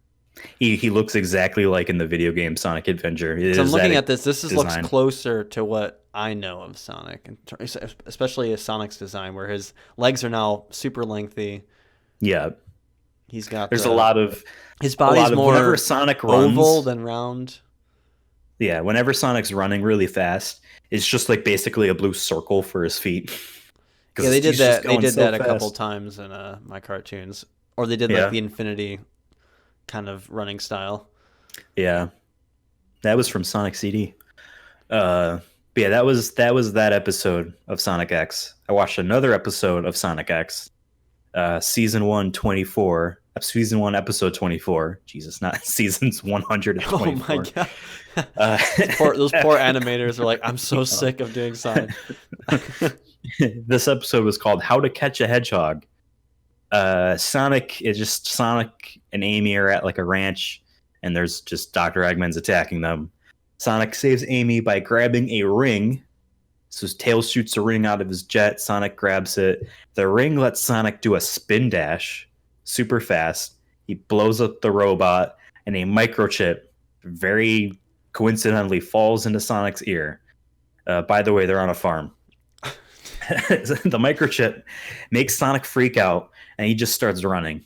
He looks exactly like in the video game Sonic Adventure. It Because I'm is looking that at this. This is, looks design. closer to what I know of Sonic, and especially Sonic's design, where his legs are now super lengthy. Yeah, He's got there's his a body's lot of whenever more Sonic oval runs. than round. Yeah, whenever Sonic's running really fast, it's just like basically a blue circle for his feet. Yeah, Because they did he's just that. They going did so that a couple fast. times in my cartoons, or they did like Yeah, the Infinity kind of running style. yeah, that was from Sonic CD. But yeah, that was that episode of Sonic X. I watched another episode of Sonic X, season 1, 24, season 1, episode 24. Jesus, not seasons Oh my 124. god, Uh, those poor animators are like, I'm so sick of doing Sonic. this episode was called "How to Catch a Hedgehog." Sonic and Amy are at like a ranch, and there's just Dr. Eggman's attacking them. Sonic saves Amy by grabbing a ring. So Tails shoots a ring out of his jet. Sonic grabs it. The ring lets Sonic do a spin dash super fast. He blows up the robot, and a microchip very coincidentally falls into Sonic's ear. By the way, they're on a farm. The microchip makes Sonic freak out, and he just starts running.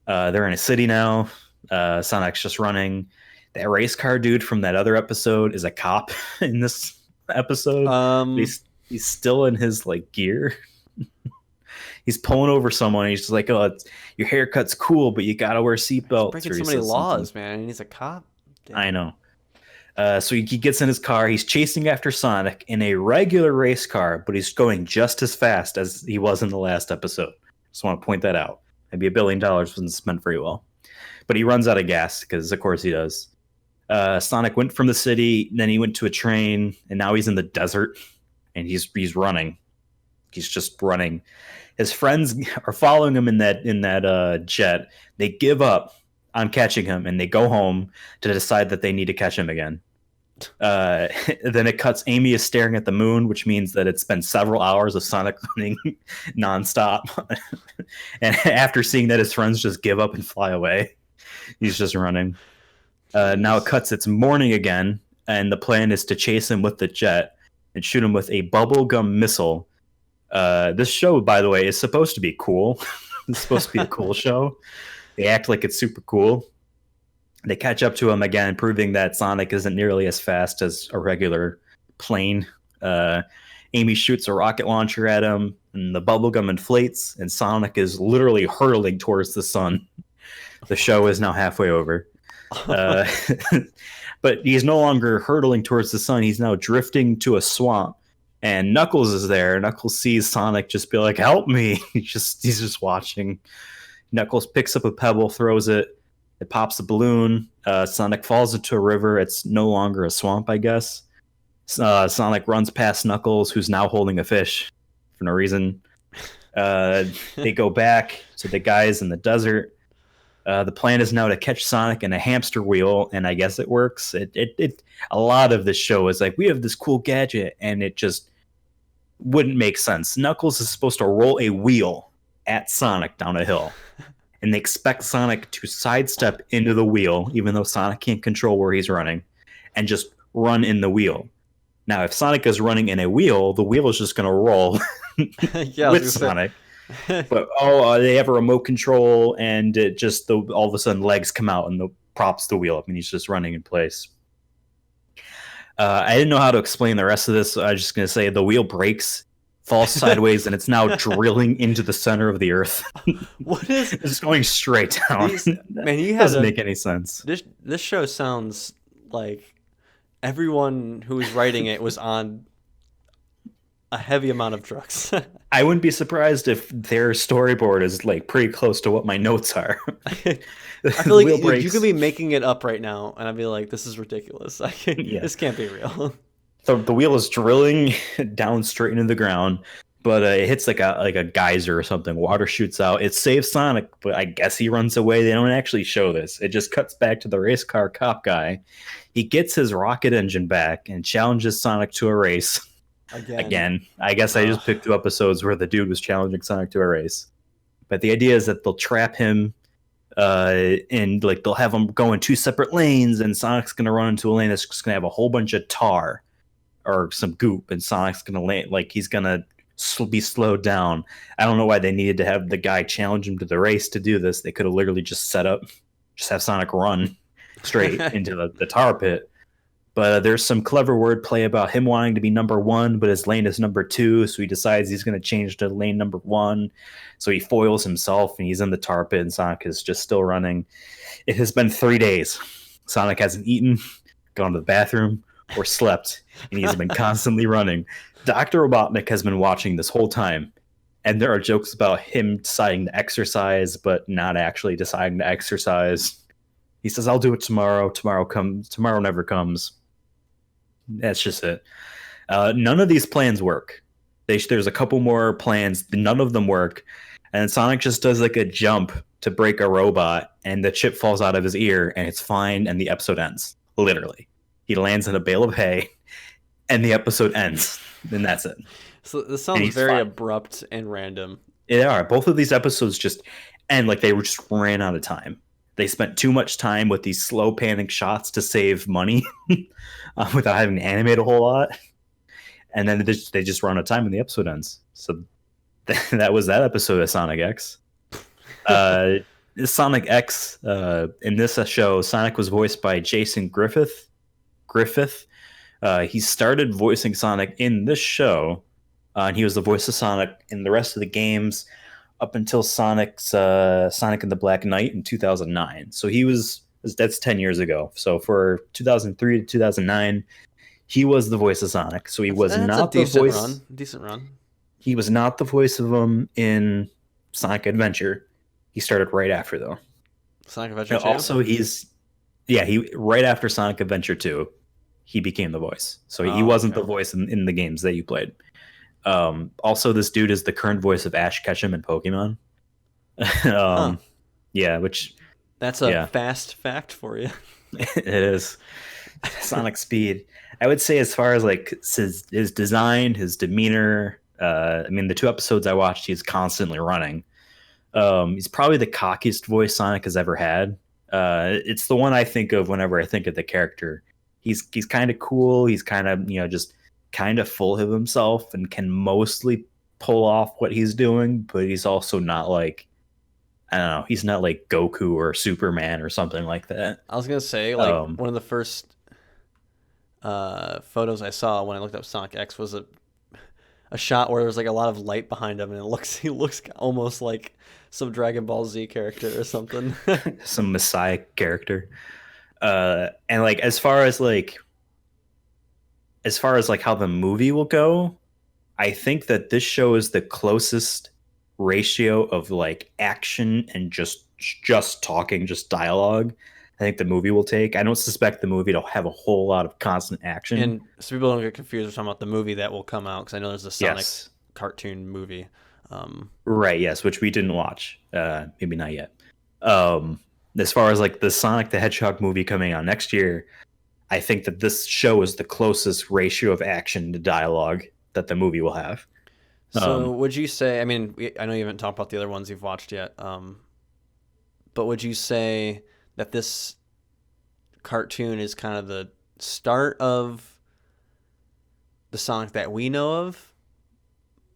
They're in a city now. Sonic's just running. That race car dude from that other episode is a cop in this episode. Um, He's still in his like gear. He's pulling over someone. And he's just like, "Oh, your haircut's cool, but you gotta wear he's seatbelts." breaking Or he so many says something. laws, man, and he's a cop. I Damn. know. So he gets in his car. He's chasing after Sonic in a regular race car, but he's going just as fast as he was in the last episode. Just want to point that out. Maybe $1 billion wasn't spent very well. But he runs out of gas because, of course, he does. Sonic went from the city, then he went to a train, and now he's in the desert, and he's running. He's just running. His friends are following him in that jet. They give up on catching him, and they go home to decide that they need to catch him again. Then it cuts. Amy is staring at the moon, which means that it's been several hours of Sonic running nonstop. And after seeing that, his friends just give up and fly away. He's just running. Now it Jeez. cuts. It's morning again, and the plan is to chase him with the jet and shoot him with a bubblegum missile. This show, by the way, is supposed to be cool. It's supposed to be a cool show. They act like it's super cool. They catch up to him again, proving that Sonic isn't nearly as fast as a regular plane. Amy shoots a rocket launcher at him, and the bubblegum inflates, and Sonic is literally hurtling towards the sun. The show is now halfway over. Uh, but he's no longer hurtling towards the sun. He's now drifting to a swamp. And Knuckles is there. Knuckles sees Sonic just be like, "Help me!" He's just watching. Knuckles picks up a pebble, throws it. It pops a balloon. Sonic falls into a river. It's no longer a swamp, I guess. Sonic runs past Knuckles, who's now holding a fish for no reason. Uh, they go back to the guys in the desert. The plan is now to catch Sonic in a hamster wheel, and I guess it works. A lot of this show is like, we have this cool gadget, and it just wouldn't make sense. Knuckles is supposed to roll a wheel at Sonic down a hill, and they expect Sonic to sidestep into the wheel, even though Sonic can't control where he's running, and just run in the wheel. Now, if Sonic is running in a wheel, the wheel is just going to roll Yeah, with Sonic. But they have a remote control, and it just all of a sudden legs come out and the props the wheel up, and he's just running in place. I didn't know how to explain the rest of this, so I was just going to say the wheel breaks, falls sideways, and it's now drilling into the center of the earth. What is? It's going straight down. Man, he doesn't make any sense. This show sounds like everyone who was writing it was on a heavy amount of drugs. I wouldn't be surprised if their storyboard is like pretty close to what my notes are. I feel like you could be making it up right now, and I'd be like, "This is ridiculous. This can't be real." The wheel is drilling down straight into the ground, but it hits like a geyser or something. Water shoots out. It saves Sonic, but I guess he runs away. They don't actually show this. It just cuts back to the race car cop guy. He gets his rocket engine back and challenges Sonic to a race. Again. I guess I just picked 2 episodes where the dude was challenging Sonic to a race. But the idea is that they'll trap him, and like they'll have him go in 2 separate lanes, and Sonic's gonna run into a lane that's just gonna have a whole bunch of tar or some goop, and Sonic's gonna he's gonna be slowed down. I don't know why they needed to have the guy challenge him to the race to do this. They could have literally just have Sonic run straight into the tar pit. But there's some clever wordplay about him wanting to be number 1, but his lane is number 2, so he decides he's going to change to lane number 1. So he foils himself, and he's in the tar pit, and Sonic is just still running. It has been 3 days. Sonic hasn't eaten, gone to the bathroom, or slept, and he's been constantly running. Dr. Robotnik has been watching this whole time, and there are jokes about him deciding to exercise, but not actually deciding to exercise. He says, "I'll do it tomorrow. Tomorrow never comes." That's just it. None of these plans work. There's a couple more plans. None of them work. And Sonic just does like a jump to break a robot, and the chip falls out of his ear, and it's fine, and the episode ends. Literally. He lands in a bale of hay, and the episode ends. And that's it. So this sounds very abrupt and random. They are. Both of these episodes just end like they just ran out of time. They spent too much time with these slow panning shots to save money without having to animate a whole lot. And then they just run out of time and the episode ends. So that was that episode of Sonic X. Sonic X, in this show, Sonic was voiced by Jason Griffith. He started voicing Sonic in this show, and he was the voice of Sonic in the rest of the games up until Sonic and the Black Knight in 2009. So that's 10 years ago. So for 2003 to 2009, he was the voice of Sonic. So he was not the voice. Decent run. He was not the voice of him in Sonic Adventure. He started right after though. Sonic Adventure 2? Also, he right after Sonic Adventure 2, he became the voice. So he wasn't the voice in the games that you played. Also, this dude is the current voice of Ash Ketchum in Pokemon. Yeah, which that's a fast fact for you. It is. Sonic speed. I would say as far as like his design, his demeanor. I mean, the 2 episodes I watched, he's constantly running. He's probably the cockiest voice Sonic has ever had. It's the one I think of whenever I think of the character. He's kind of cool. He's kind of just kind of full of himself and can mostly pull off what he's doing, but he's also not like, I don't know, he's not like Goku or Superman or something like that. I was gonna say, like, one of the first photos I saw when I looked up Sonic X was a shot where there's like a lot of light behind him, and he looks almost like some Dragon Ball Z character or something. Some Messiah character. And like as far as how the movie will go, I think that this show is the closest ratio of like action and just talking, just dialogue, I think the movie will take. I don't suspect the movie to have a whole lot of constant action. And so people don't get confused. We're talking about the movie that will come out because I know there's a Sonic Yes. cartoon movie. Right, yes, which we didn't watch. Maybe not yet. Um, as far as like the Sonic the Hedgehog movie coming out next year, I think that this show is the closest ratio of action to dialogue that the movie will have. So would you say? I mean, I know you haven't talked about the other ones you've watched yet. But would you say that this cartoon is kind of the start of the Sonic that we know of?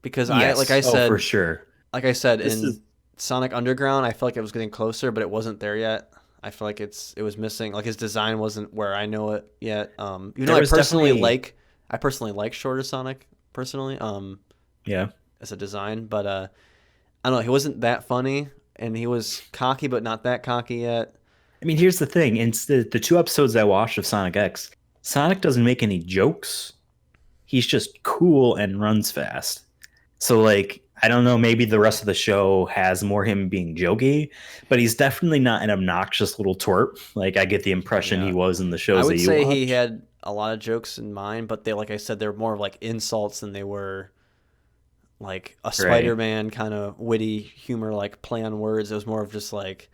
Because Yes. For sure. like I said This in is Sonic Underground, I felt like it was getting closer, but it wasn't there yet. I feel like it was missing. Like his design wasn't where I know it yet. Even though there was definitely I personally like Shorter Sonic personally. yeah. As a design, but I don't know. He wasn't that funny, and he was cocky, but not that cocky yet. I mean, here's the thing. In the two episodes I watched of Sonic X, Sonic doesn't make any jokes. He's just cool and runs fast. So like I don't know, maybe the rest of the show has more him being jokey, but he's definitely not an obnoxious little twerp. Like I get the impression he Yeah, was in the I shows that would you say he watch. had a lot of jokes in mind, but they, like I said, they're more of like insults than they were like a Right. Spider-Man kind of witty humor, like play on words. It was more of just like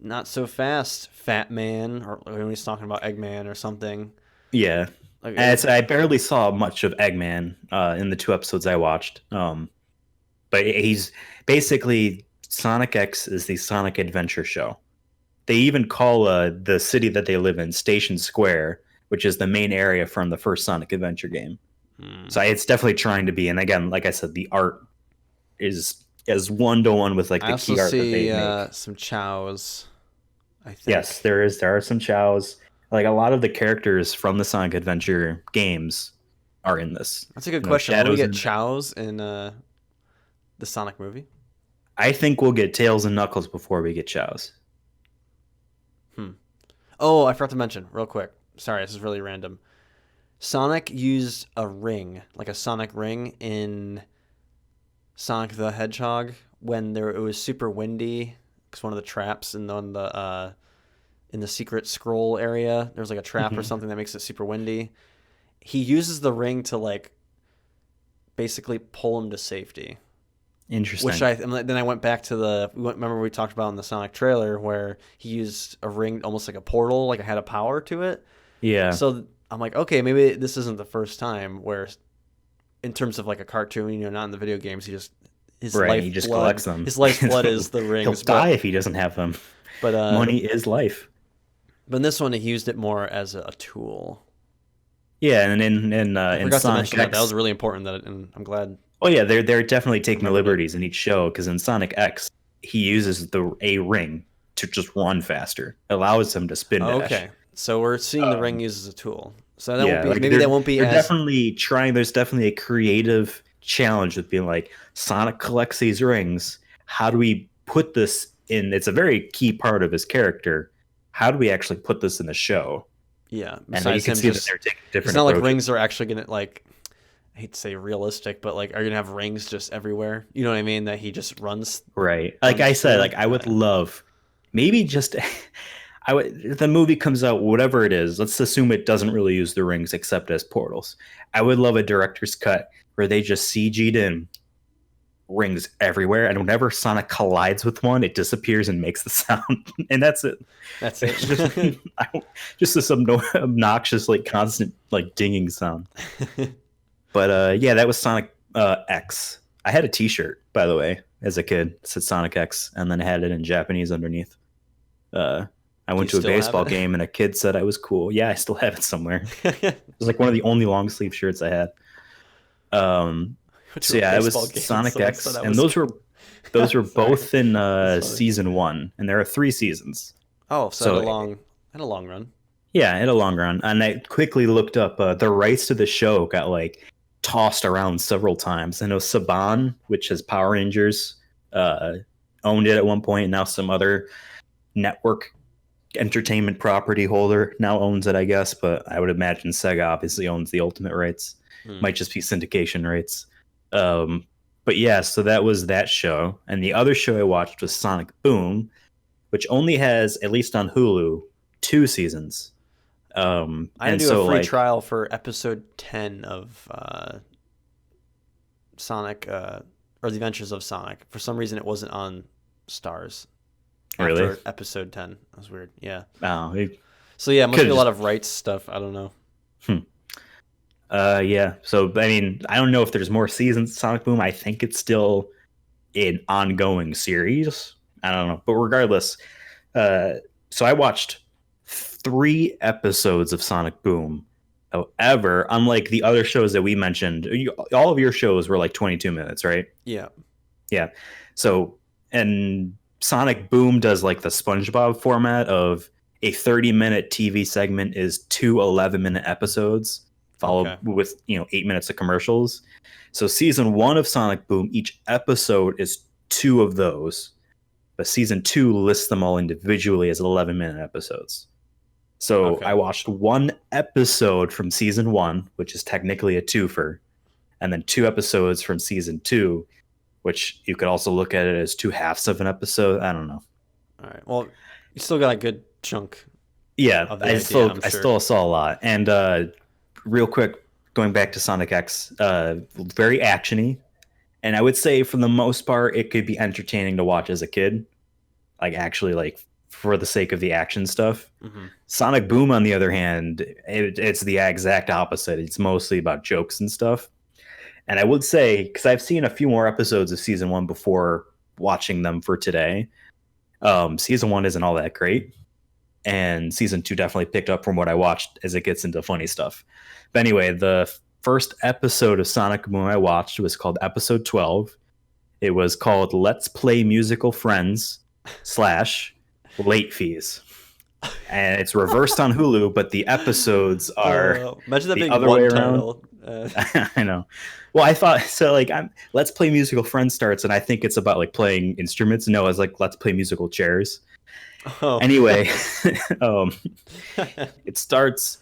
not so fast, fat man, or when he's talking about Eggman or something. Yeah. Like it, As I barely saw much of Eggman in the two episodes I watched. But he's basically Sonic X is the Sonic Adventure show. They even call the city that they live in Station Square, which is the main area from the first Sonic Adventure game. hmm. So it's definitely trying to be. And again, like I said, the art is as one to one with like I the also key art that they see make. some chows. I Yes, think. there are some chows. Like a lot of the characters from the Sonic Adventure games are in this. That's a good You know, question. Will we Shadow's get in there. chows in the Sonic movie? I think we'll get Tails and Knuckles before we get chows. Hmm. Oh, I forgot to mention real quick. Sorry, this is really random. Sonic used a ring, like a Sonic ring, in Sonic the Hedgehog when it was super windy. Because one of the traps in the secret scroll area, there's like a trap or Mhm. something that makes it super windy. He uses the ring to like basically pull him to safety. Which Interesting. then I went back to remember we talked about in the Sonic trailer where he used a ring almost like a portal, like it had a power to it. Yeah. So I'm like, okay, maybe this isn't the first time where, in terms of like a cartoon, not in the video games, Right. He just collects them. his lifeblood is the He'll rings. die if he doesn't have them. But Money is life. but in this one, he used it more as a tool. Yeah, and I in forgot to Sonic mention that. That was X, really important. And I'm glad oh yeah, they're definitely I taking remembered it. liberties in each show because in Sonic X, he uses the a ring to just run faster, allows him to spin Oh, dash. okay, so we're seeing the ring Um, used as a tool. So that won't yeah, be like maybe that won't be they're as definitely trying. There's definitely a creative challenge with being like Sonic collects these rings. How do we put this in? It's a very key part of his character. How do we actually put this in the show? yeah. And you Besides can him see that just, they're taking it's different not like approaches. rings are actually gonna like. I hate to say realistic, but like, are you gonna have rings just everywhere? You know what I mean? That he just Right. Like I runs said, through. like I would love maybe just I would if the movie comes out, whatever it is, let's assume it doesn't really use the rings except as portals. I would love a director's cut where they just CG'd in rings everywhere, and whenever Sonic collides with one, it disappears and makes the sound, and that's it. That's It's just it. just this obnoxious, like constant, like dinging sound. But yeah, that was Sonic X. I had a T-shirt, by the way, as a kid. It said Sonic X, and then I had it in Japanese underneath. Uh, I Do you went to a still have baseball it? game, and a kid said I was cool. Yeah, I still have it somewhere. It was like one of the only long sleeve shirts I had. Um, Went to so a yeah, it was baseball game, Sonic so I said X, I and was cool. those were Sorry, both in that's funny. season one, and there are three seasons. Oh, so So had a long run. yeah, in a long run. And I quickly looked up the rights to the show got like tossed around several times. I know Saban, which is Power Rangers, uh, owned it at one point. Now some other network entertainment property holder now owns it, I guess. But I would imagine Sega obviously owns the ultimate rights. Hmm. Might just be syndication rights. Um, but yeah, so that was that show. And the other show I watched was Sonic Boom, which only has, at least on Hulu, 2 seasons. I had to And do a so free like, trial for episode 10 of Sonic, or The Adventures of Sonic. For some reason, it wasn't on Stars really? after episode 10. That was weird. Yeah. Oh, it So yeah, it must could be a have lot just. of rights stuff. I don't know. Hmm. Yeah. So I mean, I don't know if there's more seasons of Sonic Boom. I think it's still an ongoing series. I don't know, but regardless, uh, so I watched 3 episodes of Sonic Boom. However, unlike the other shows that we mentioned, all of your shows were like 22 minutes, right? Yeah. Yeah. So, and Sonic Boom does like the SpongeBob format of a 30-minute TV segment is 2 11-minute episodes, followed Okay. with, 8 minutes of commercials. So, season 1 of Sonic Boom, each episode is 2 of those, but season 2 lists them all individually as 11-minute episodes. So, I Okay. watched 1 episode from season 1, which is technically a twofer, and then 2 episodes from season 2, which you could also look at it as 2 halves of an episode. I don't know. All right. Well, you still got a good chunk Yeah, of the I idea, still I'm I sure. still saw a lot. And real quick, going back to Sonic X, very actiony, and I would say for the most part, it could be entertaining to watch as a kid. Like actually, like for the sake of the action stuff. Hmm. Sonic Boom, on the other hand, it's the exact opposite. It's mostly about jokes and stuff. And I would say, because I've seen a few more episodes of season 1 before watching them for today, season 1 isn't all that great, and season 2 definitely picked up from what I watched as it gets into funny stuff. But anyway, the first episode of Sonic Boom I watched was called episode 12. It was called Let's Play Musical Friends slash Late Fees. And it's reversed on Hulu, but the episodes are Imagine that the being other way one around. title. I know. Well, I thought so. Like, Let's Play Musical Friends starts, and I think it's about like playing instruments. No, it's like Let's Play Musical Chairs. Oh. Anyway, um, it starts.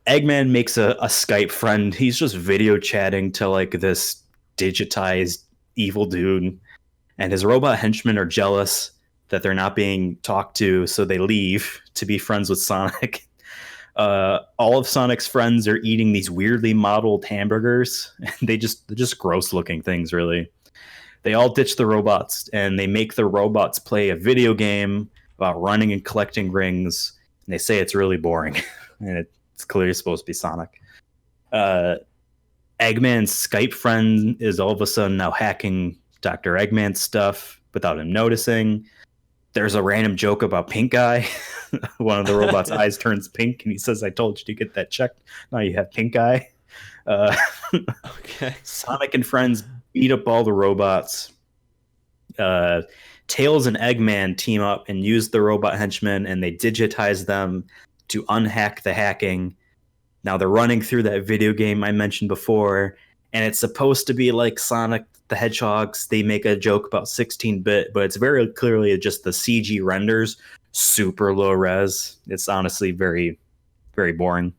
Eggman makes a Skype friend. He's just video chatting to like this digitized evil dude, and his robot henchmen are jealous that they're not being talked to, so they leave to be friends with Sonic. All of Sonic's friends are eating these weirdly modeled hamburgers. They're just gross looking things, really. They all ditch the robots and they make the robots play a video game about running and collecting rings. And they say it's really boring, and it's clearly supposed to be Sonic. Uh, Eggman's Skype friend is all of a sudden now hacking Dr. Eggman's stuff without him noticing. There's a random joke about Pink Eye. One of the robot's eyes turns pink, and he says, "I told you to get that checked. Now you have pink eye." Uh, Okay. Sonic and friends beat up all the robots. Uh, Tails and Eggman team up and use the robot henchmen, and they digitize them to unhack the hacking. Now they're running through that video game I mentioned before, and it's supposed to be like Sonic the Hedgehogs. They make a joke about 16-bit, but it's very clearly just the CG renders, super low res. It's honestly very, very boring.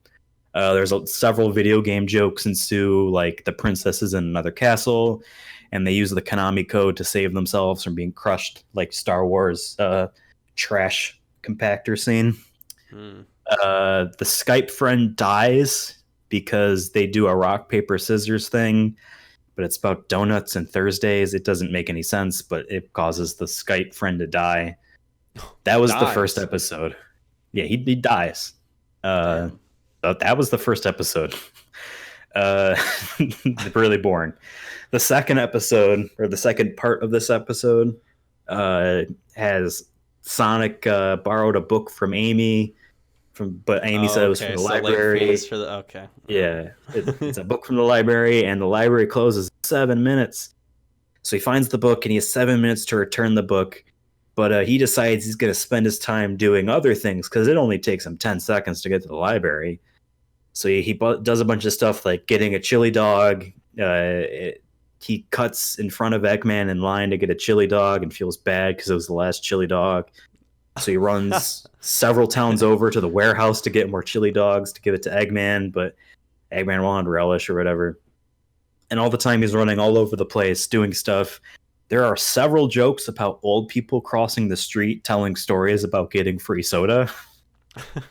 There's several video game jokes ensue, like the princess is in another castle, and they use the Konami code to save themselves from being crushed, like Star Wars trash compactor scene. Hmm. The Skype friend dies because they do a rock paper scissors thing, but it's about donuts and Thursdays. It doesn't make any sense, but it causes the Skype friend to die. That was the first Dies. episode. Yeah, he dies. Uh, Damn. but that was the first episode. Uh, really boring. The second episode, or the second part of this episode, has Sonic borrowed a book from Amy, but Amy said Oh, it was from okay. the So late fees library. for the okay. Yeah, it's a book from the library, and the library closes in 7 minutes. So he finds the book, and he has 7 minutes to return the book. But he decides he's going to spend his time doing other things because it only takes him 10 seconds to get to the library. So he does a bunch of stuff like getting a chili dog. He cuts in front of Eggman in line to get a chili dog and feels bad because it was the last chili dog. So he runs several towns over to the warehouse to get more chili dogs to give it to Eggman, but Eggman wanted relish or whatever. and all the time he's running all over the place doing stuff. There are several jokes about old people crossing the street telling stories about getting free soda.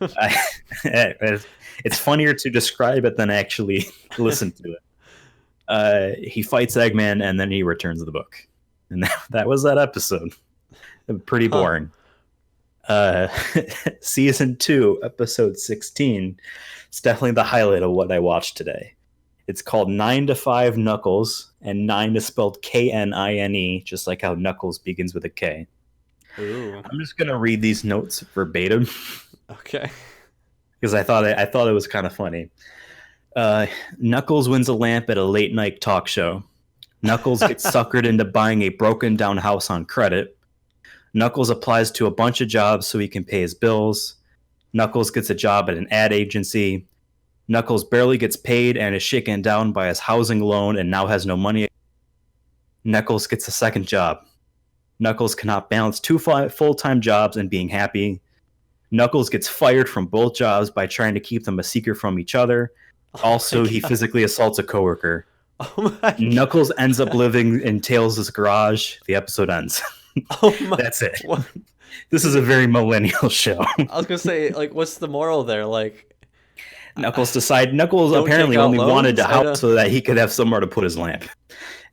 I, it's funnier to describe it than actually listen to it. He fights Eggman and then he returns the book. And that was that episode. Pretty Huh. boring. Season 2, episode 16. It's definitely the highlight of what I watched today. It's called 9 to 5 Knuckles, and 9 is spelled Knine, just like how Knuckles begins with a K. Ooh. I'm just gonna read these notes verbatim Okay. because I thought it was kind of funny. Knuckles wins a lamp at a late night talk show. Knuckles gets suckered into buying a broken down house on credit. Knuckles applies to a bunch of jobs so he can pay his bills. Knuckles gets a job at an ad agency. Knuckles barely gets paid and is shaken down by his housing loan and now has no money. Knuckles gets a second job. Knuckles cannot balance 2 full-time jobs and being happy. Knuckles gets fired from both jobs by trying to keep them a secret from each other. Oh Also, my he God. physically assaults a coworker. Oh my God. Knuckles ends up living in Tails' garage. The episode ends. Oh my. That's it. What? This is a very millennial show. I was gonna say, like, what's the moral there? Like, Knuckles Don't apparently take out only wanted loans? a house so that he could have somewhere to put his lamp.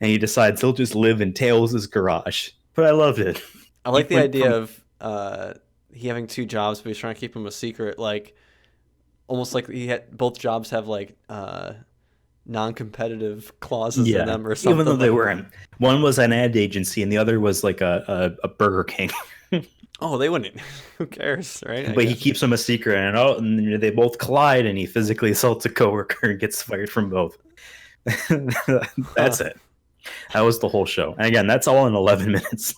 And he decides he'll just live in Tails' garage. But I loved it. I He like the went idea from- of he having 2 jobs, but he's trying to keep them a secret. Like, almost like both jobs have like non-competitive clauses in them or something. even though they like- weren't. One was an ad agency and the other was like a Burger King. Oh, they wouldn't. Who cares, right? I But he guess. keeps them a secret, and they both collide, and he physically assaults a coworker and gets fired from both. That's it. That was the whole show. And again, that's all in 11 minutes.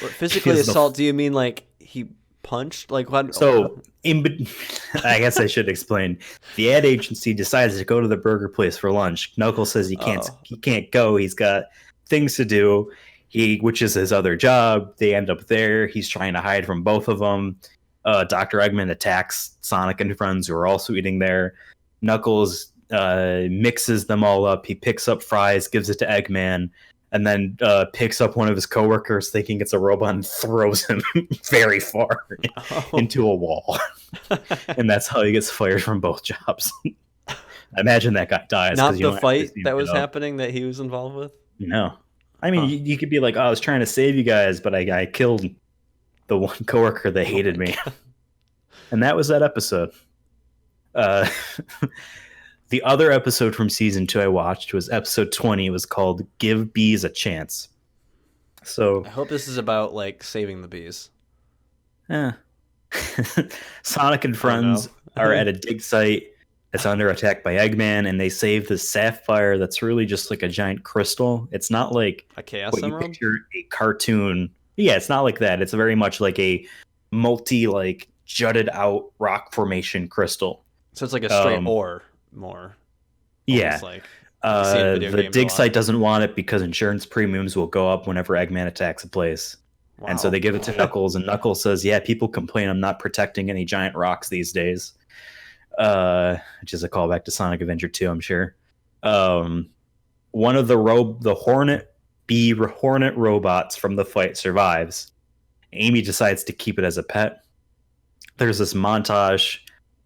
What, physically Because the- assault? Do you mean like he punched? Like what? So, I guess I should explain. The ad agency decides to go to the burger place for lunch. Knuckles says he can't. Oh. He can't go. He's got things to do. Which is his other job. They end up there. He's trying to hide from both of them. Dr. Eggman attacks Sonic and friends who are also eating there. Knuckles mixes them all up. He picks up fries, gives it to Eggman, and then picks up one of his coworkers, thinking it's a robot, and throws him very far Oh. into a wall. And that's how he gets fired from both jobs. I imagine that guy dies. Not 'cause you the don't have to fight see him that was get up. happening that he was involved with. No. I mean, Huh. you could be like, oh, I was trying to save you guys, but I killed the one coworker that hated my me. And that was that episode. Uh, the other episode from season 2 I watched was episode 20. It was called Give Bees a Chance. So, I hope this is about like saving the bees. Sonic and friends are at a dig site that's under attack by Eggman, and they save the sapphire that's really just like a giant crystal. It's not like A chaos what you emerald. picture a cartoon. Yeah, it's not like that. It's very much like a like jutted out rock formation crystal. So it's like a straight Um, ore more. Yeah. Almost like you see in video The games a dig lot. site doesn't want it because insurance premiums will go up whenever Eggman attacks a place. And so Wow. they give it to Knuckles, and Knuckles says, yeah, people complain I'm not protecting any giant rocks these days. Which is a callback to Sonic Adventure 2, I'm sure. One of the Hornet robots from the fight survives. Amy decides to keep it as a pet. There's this montage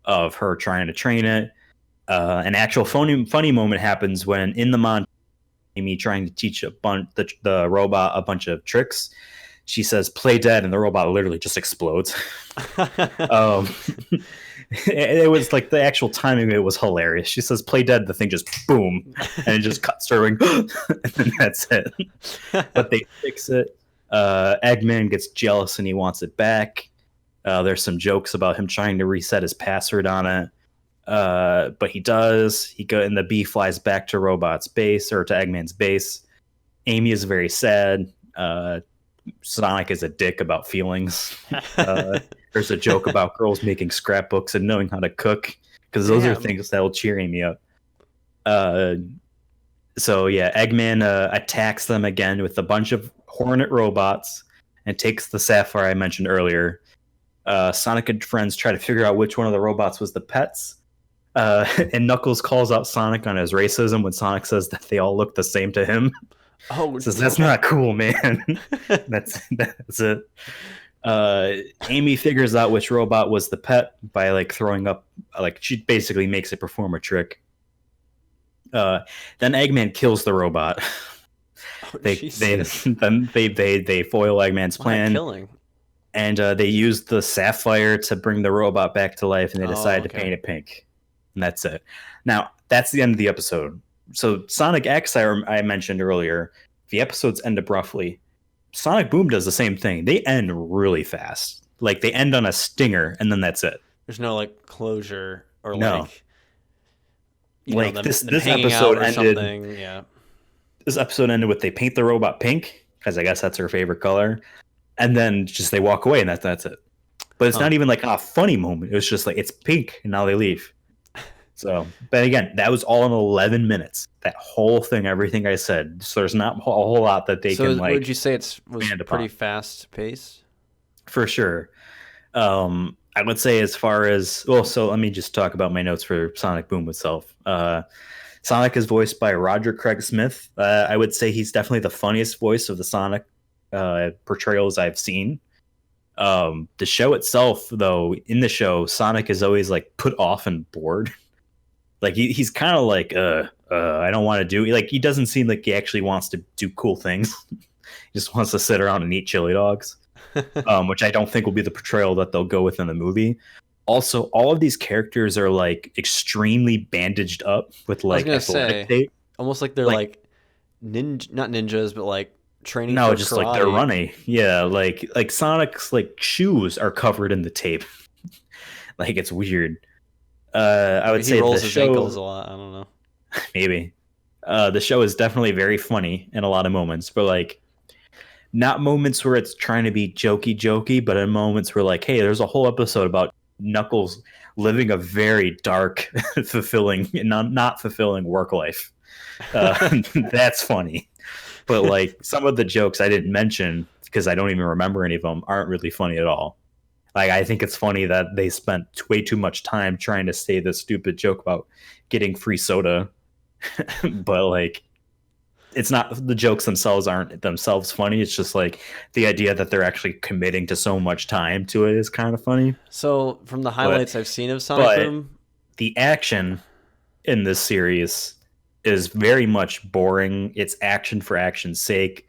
of her trying to train it. An actual funny moment happens when in the montage, Amy trying to teach the robot a bunch of tricks. She says, play dead, and the robot literally just explodes. It was like the actual timing of it was hilarious. She says, play dead, the thing just boom, and it just cuts to her and then that's it. But they fix it. Eggman gets jealous and he wants it back. There's some jokes about him trying to reset his password on it. But he does. And the bee flies back to Robot's base, or to Eggman's base. Amy is very sad. Sonic is a dick about feelings. There's a joke about girls making scrapbooks and knowing how to cook, because those are Damn. things that will cheer Amy up. So yeah, Eggman attacks them again with a bunch of Hornet robots and takes the sapphire I mentioned earlier. Sonic and friends try to figure out which one of the robots was the pets. And Knuckles calls out Sonic on his racism when Sonic says that they all look the same to him. Oh, Says that's not cool, man. That's it. Amy figures out which robot was the pet by like throwing up, like she basically makes it perform a trick. Then Eggman kills the robot. oh They Jesus. they foil Eggman's Why plan, killing? and they use the sapphire to bring the robot back to life, and they Oh, decide to okay. paint it pink, and that's it. Now that's the end of the episode. So Sonic X, I mentioned earlier, the episodes end abruptly. Sonic Boom does the same thing. They end really fast. Like they end on a stinger, and then that's it. There's no like closure or No, like like them this hanging out episode or ended. something. Yeah. This episode ended with they paint the robot pink because I guess that's her favorite color, and then just they walk away, and that's it. But it's Huh. not even like a funny moment. It was just like it's pink, and now they leave. So, but again, that was all in 11 minutes. That whole thing, everything I said. So there's not a whole lot that they can Would you like say it was expand pretty upon fast paced? for sure. I would say as far as well, so let me just talk about my notes for Sonic Boom itself. Sonic is voiced by Roger Craig Smith. I would say he's definitely the funniest voice of the Sonic portrayals I've seen. The show itself, though, in the show, Sonic is always like put off and bored. Like he's kind of like, I don't want to do. Like he doesn't seem like he actually wants to do cool things. He just wants to sit around and eat chili dogs, which I don't think will be the portrayal that they'll go with in the movie. Also, all of these characters are like extremely bandaged up with I was like gonna athletic say tape. almost like they're Like like not ninjas, but like training no, for just like they're karate. running. Yeah, like Sonic's like shoes are covered in the tape. Like it's weird. I Maybe would he say the rolls his ankles show a lot. I don't know. maybe the show is definitely very funny in a lot of moments, but like not moments where it's trying to be jokey, but in moments where like, hey, there's a whole episode about Knuckles living a very dark, fulfilling, not fulfilling work life. That's funny, but like some of the jokes I didn't mention because I don't even remember any of them aren't really funny at all. Like I think it's funny that they spent way too much time trying to say this stupid joke about getting free soda, but like it's not the jokes themselves aren't themselves funny. It's just like the idea that they're actually committing to so much time to it is kind of funny. So from the But highlights I've seen of Sonic but Boom, the action in this series is very much boring. It's action for action's sake.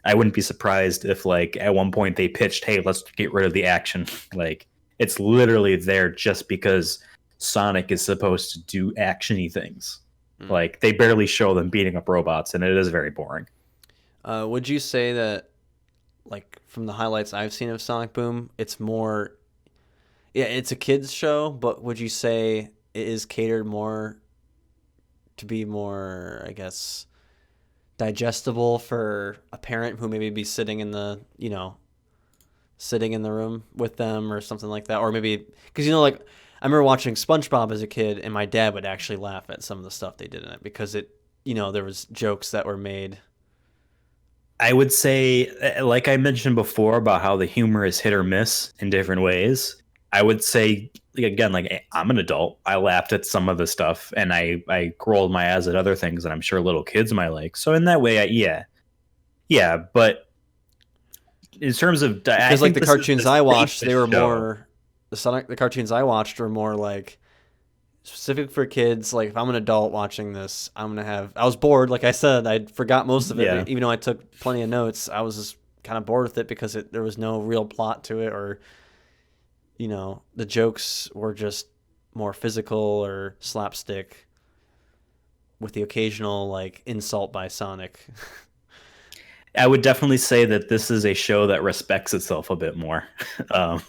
I wouldn't be surprised if like at one point they pitched, "Hey, let's get rid of the action." Like it's literally there just because Sonic is supposed to do actiony things. mm. Like they barely show them beating up robots, and it is very boring. Would you say that like from the highlights I've seen of Sonic Boom, it's more yeah, it's a kids show, but would you say it is catered more to be more, I guess, digestible for a parent who maybe be sitting in the, sitting in the room with them or something like that, or maybe because like I remember watching SpongeBob as a kid, and my dad would actually laugh at some of the stuff they did in it because there was jokes that were made. I would say, like I mentioned before, about how the humor is hit or miss in different ways. I would say, like, again, like I'm an adult. I laughed at some of the stuff, and I rolled my eyes at other things that I'm sure little kids might like. So in that way, yeah. But in terms of, I Because like think the this is cartoons the I watched, they safest were show. more the cartoons I watched were more like specific for kids. Like if I'm an adult watching this, I was bored. Like I said, I forgot most of it, Yeah, even though I took plenty of notes. I was just kind of bored with it because there was no real plot to it, or the jokes were just more physical or slapstick with the occasional like insult by Sonic. I would definitely say that this is a show that respects itself a bit more um,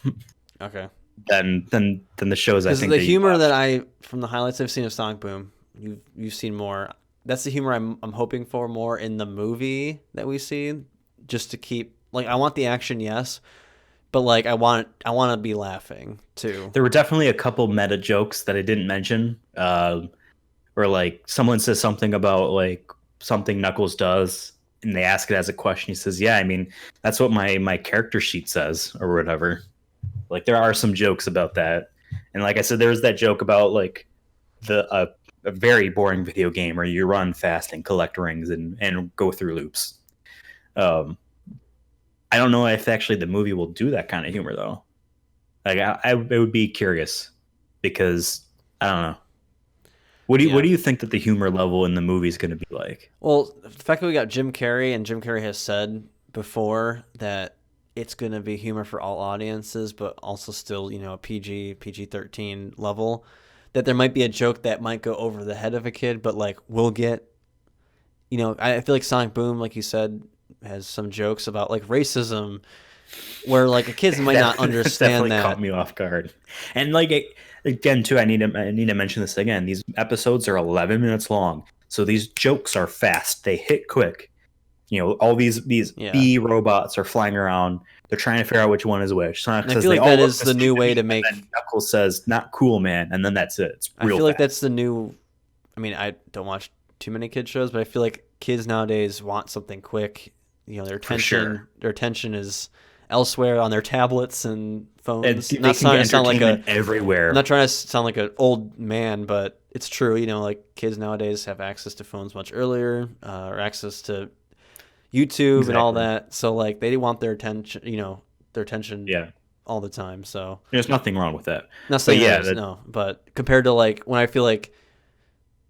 Okay. than the shows I Because think the that you humor that watched. from the highlights I've seen of Sonic Boom, you've seen more. That's the humor I'm hoping for more in the movie that we see, just to keep like I want the action, yes, but like I want to be laughing too. There were definitely a couple meta jokes that I didn't mention. Or like someone says something about like something Knuckles does, and they ask it as a question. He says, "Yeah, I mean that's what my character sheet says, or whatever." Like there are some jokes about that, and like I said, there's that joke about like a very boring video game where you run fast and collect rings and go through loops. Um, I don't know if actually the movie will do that kind of humor though. Like I would be curious because I don't know. What Yeah. do you think that the humor level in the movie is going to be like? Well, the fact that we got Jim Carrey, and Jim Carrey has said before that it's going to be humor for all audiences, but also still, a PG-13 level. That there might be a joke that might go over the head of a kid, but like we'll get, I feel like Sonic Boom, like you said, has some jokes about like racism, where like a kids might not understand Definitely caught that. me off guard. And like again, too, I need to mention this again. These episodes are 11 minutes long, so these jokes are fast. They hit quick. All these Yeah. B robots are flying around. They're trying to figure out which one is which. Sonic And I says feel they like all that look is the the same new to way me, to and make. then Knuckles says, "Not cool, man," and then that's it. It's I real feel like fast. that's the new. I mean, I don't watch too many kids shows, but I feel like kids nowadays want something quick. Their For attention, sure. their attention is elsewhere on their tablets and phones. They Not can trying get to sound like a. entertainment I'm everywhere. not trying to sound like an old man, but it's true. Like kids nowadays have access to phones much earlier, or access to YouTube and all Exactly. that. So like they want their attention. Their attention Yeah. all the time. So There's nothing wrong with that. not But saying there yeah, is, no, but compared to like when I feel like,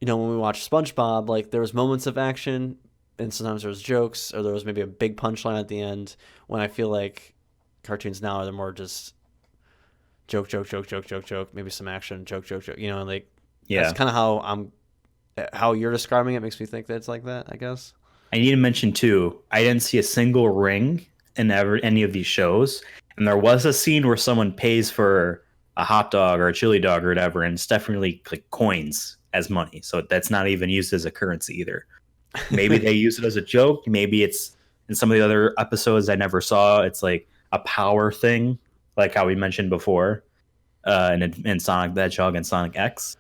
when we watch SpongeBob, like there was moments of action and sometimes there was jokes or there was maybe a big punchline at the end. When I feel like cartoons now are more just joke, joke, joke, joke, joke, joke, maybe some action, joke, joke, joke. Like that's yeah. kind of how you're describing it makes me think that it's like that, I guess. I need to mention too. I didn't see a single ring in any of these shows, and there was a scene where someone pays for a hot dog or a chili dog or whatever, and it's definitely like coins as money. So that's not even used as a currency either. Maybe they use it as a joke. Maybe it's in some of the other episodes I never saw. It's like a power thing, like how we mentioned before, in Sonic the Hedgehog and Sonic X.